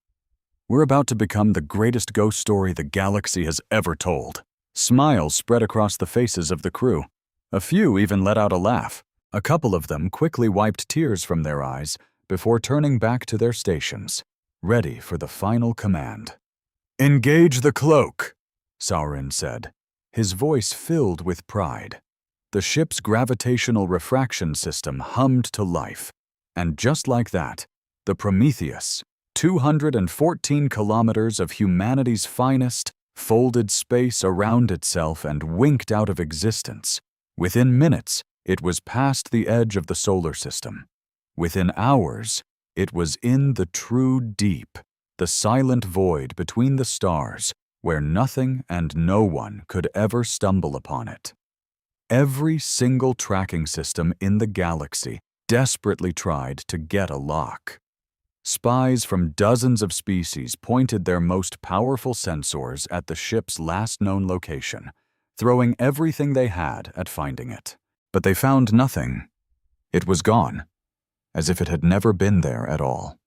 We're about to become the greatest ghost story the galaxy has ever told. Smiles spread across the faces of the crew. A few even let out a laugh. A couple of them quickly wiped tears from their eyes before turning back to their stations, ready for the final command. "Engage the cloak," Saurin said, his voice filled with pride. The ship's gravitational refraction system hummed to life, and just like that, the Prometheus, 214 kilometers of humanity's finest, folded space around itself and winked out of existence. Within minutes, it was past the edge of the solar system. Within hours, it was in the true deep, the silent void between the stars, where nothing and no one could ever stumble upon it. Every single tracking system in the galaxy desperately tried to get a lock. Spies from dozens of species pointed their most powerful sensors at the ship's last known location, throwing everything they had at finding it. But they found nothing. It was gone, as if it had never been there at all.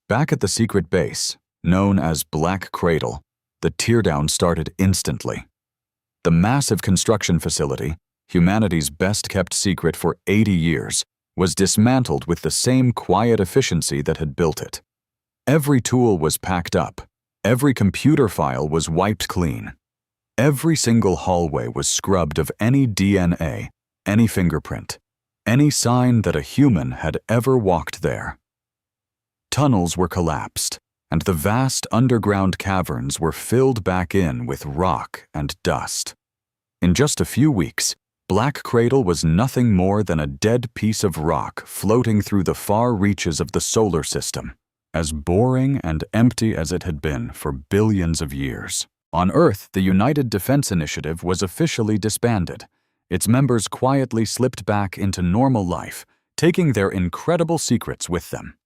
Back at the secret base, known as Black Cradle, the teardown started instantly. The massive construction facility, humanity's best-kept secret for 80 years, was dismantled with the same quiet efficiency that had built it. Every tool was packed up. Every computer file was wiped clean. Every single hallway was scrubbed of any DNA, any fingerprint, any sign that a human had ever walked there. Tunnels were collapsed, and the vast underground caverns were filled back in with rock and dust. In just a few weeks, Black Cradle was nothing more than a dead piece of rock floating through the far reaches of the solar system, as boring and empty as it had been for billions of years. On Earth, the United Defense Initiative was officially disbanded. Its members quietly slipped back into normal life, taking their incredible secrets with them.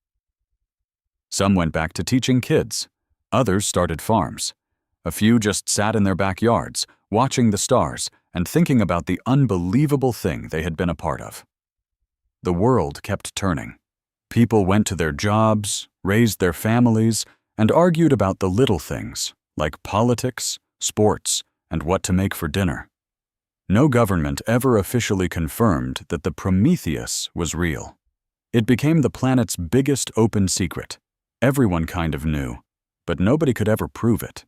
Some went back to teaching kids. Others started farms. A few just sat in their backyards, watching the stars and thinking about the unbelievable thing they had been a part of. The world kept turning. People went to their jobs, raised their families, and argued about the little things, like politics, sports, and what to make for dinner. No government ever officially confirmed that the Prometheus was real. It became the planet's biggest open secret. Everyone kind of knew, but nobody could ever prove it.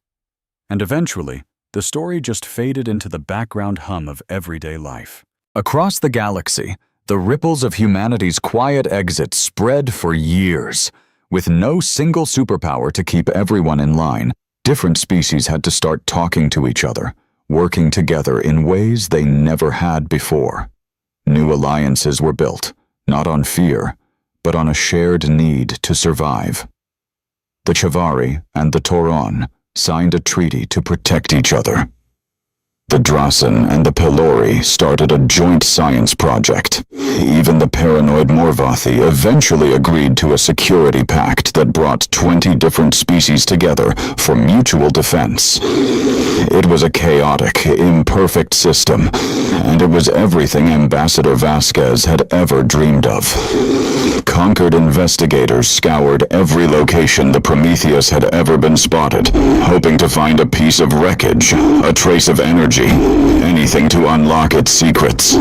And eventually, the story just faded into the background hum of everyday life. Across the galaxy, the ripples of humanity's quiet exit spread for years. With no single superpower to keep everyone in line, different species had to start talking to each other, working together in ways they never had before. New alliances were built, not on fear, but on a shared need to survive. The Chavari and the Toron signed a treaty to protect each other. The Drasen and the Pelori started a joint science project. Even the paranoid Morvathi eventually agreed to a security pact that brought 20 different species together for mutual defense. It was a chaotic, imperfect system, and it was everything Ambassador Vasquez had ever dreamed of. Conquered investigators scoured every location the Prometheus had ever been spotted, hoping to find a piece of wreckage, a trace of energy, anything to unlock its secrets.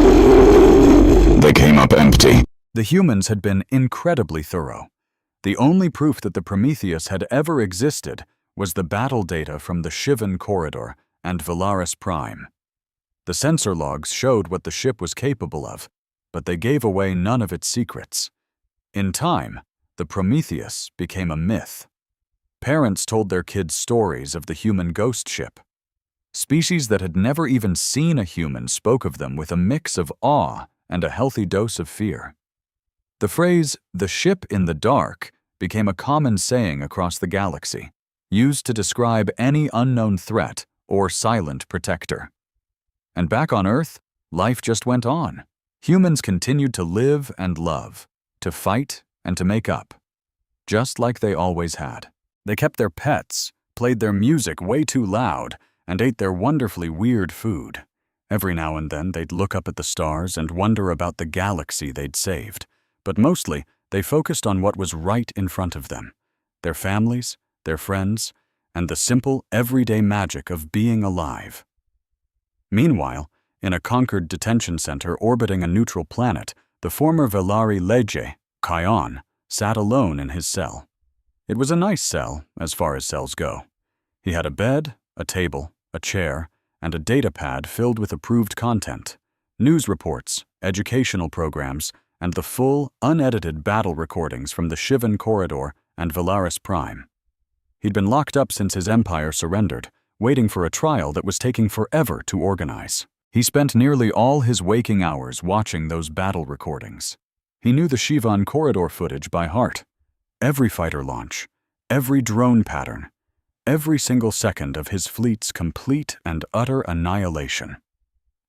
They came up empty. The humans had been incredibly thorough. The only proof that the Prometheus had ever existed was the battle data from the Shivan Corridor and Valaris Prime. The sensor logs showed what the ship was capable of, but they gave away none of its secrets. In time, the Prometheus became a myth. Parents told their kids stories of the human ghost ship. Species that had never even seen a human spoke of them with a mix of awe and a healthy dose of fear. The phrase, "the ship in the dark," became a common saying across the galaxy, used to describe any unknown threat or silent protector. And back on Earth, life just went on. Humans continued to live and love, to fight and to make up, just like they always had. They kept their pets, played their music way too loud, and ate their wonderfully weird food. Every now and then they'd look up at the stars and wonder about the galaxy they'd saved, but mostly they focused on what was right in front of them, their families, their friends, and the simple, everyday magic of being alive. Meanwhile, in a conquered detention center orbiting a neutral planet, the former Velari Leje, Kion, sat alone in his cell. It was a nice cell, as far as cells go. He had a bed, a table, a chair, and a data pad filled with approved content, news reports, educational programs, and the full, unedited battle recordings from the Shivan Corridor and Valaris Prime. He'd been locked up since his empire surrendered, waiting for a trial that was taking forever to organize. He spent nearly all his waking hours watching those battle recordings. He knew the Shivan Corridor footage by heart. Every fighter launch, every drone pattern, every single second of his fleet's complete and utter annihilation.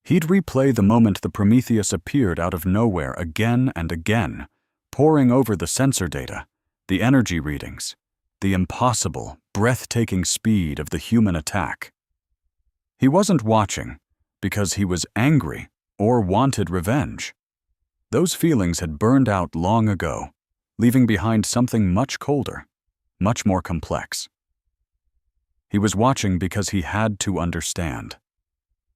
He'd replay the moment the Prometheus appeared out of nowhere again and again, poring over the sensor data, the energy readings, the impossible, breathtaking speed of the human attack. He wasn't watching because he was angry or wanted revenge. Those feelings had burned out long ago, leaving behind something much colder, much more complex. He was watching because he had to understand.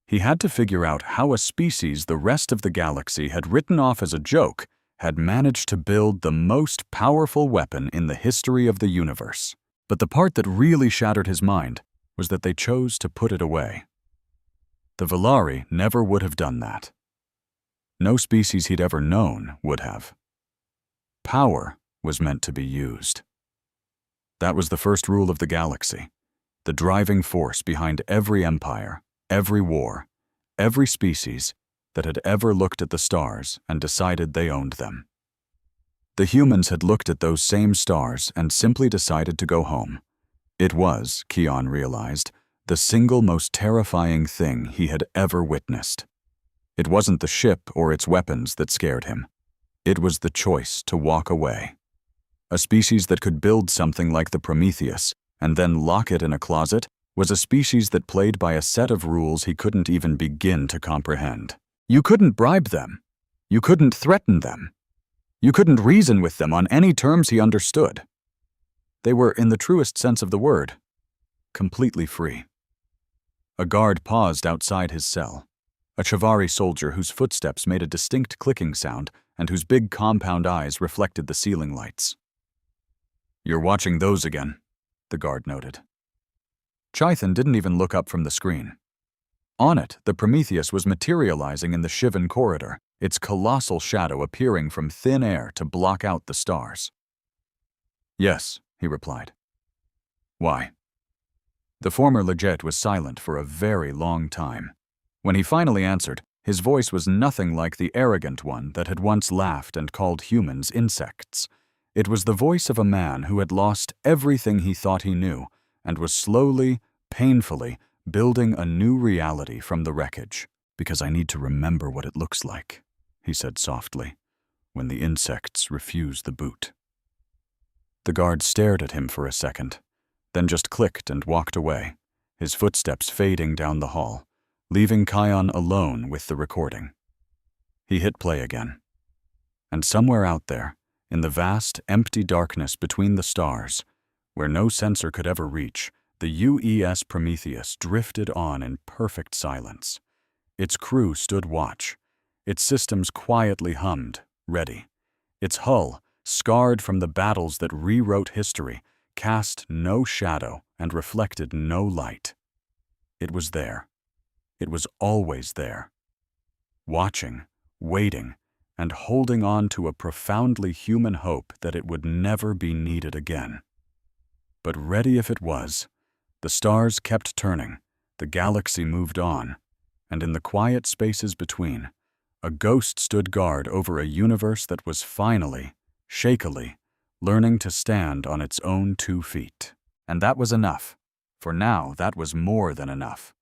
He had to figure out how a species the rest of the galaxy had written off as a joke had managed to build the most powerful weapon in the history of the universe. But the part that really shattered his mind was that they chose to put it away. The Valari never would have done that. No species he'd ever known would have. Power was meant to be used. That was the first rule of the galaxy, the driving force behind every empire, every war, every species that had ever looked at the stars and decided they owned them. The humans had looked at those same stars and simply decided to go home. It was, Keon realized, the single most terrifying thing he had ever witnessed. It wasn't the ship or its weapons that scared him. It was the choice to walk away. A species that could build something like the Prometheus and then lock it in a closet was a species that played by a set of rules he couldn't even begin to comprehend. You couldn't bribe them. You couldn't threaten them. You couldn't reason with them on any terms he understood. They were, in the truest sense of the word, completely free. A guard paused outside his cell, a Chavari soldier whose footsteps made a distinct clicking sound and whose big compound eyes reflected the ceiling lights. "You're watching those again," the guard noted. Chithan didn't even look up from the screen. On it, the Prometheus was materializing in the Shivan corridor, its colossal shadow appearing from thin air to block out the stars. "Yes," he replied. "Why?" The former Leggett was silent for a very long time. When he finally answered, his voice was nothing like the arrogant one that had once laughed and called humans insects. It was the voice of a man who had lost everything he thought he knew and was slowly, painfully, building a new reality from the wreckage. "Because I need to remember what it looks like," he said softly, "when the insects refuse the boot." The guard stared at him for a second, then just clicked and walked away, his footsteps fading down the hall, leaving Kion alone with the recording. He hit play again. And somewhere out there, in the vast, empty darkness between the stars, where no sensor could ever reach, the UES Prometheus drifted on in perfect silence. Its crew stood watch. Its systems quietly hummed, ready. Its hull, scarred from the battles that rewrote history, cast no shadow and reflected no light. It was there. It was always there. Watching, waiting, and holding on to a profoundly human hope that it would never be needed again. But ready if it was, the stars kept turning, the galaxy moved on, and in the quiet spaces between, a ghost stood guard over a universe that was finally, shakily, learning to stand on its own 2 feet. And that was enough. For now, that was more than enough.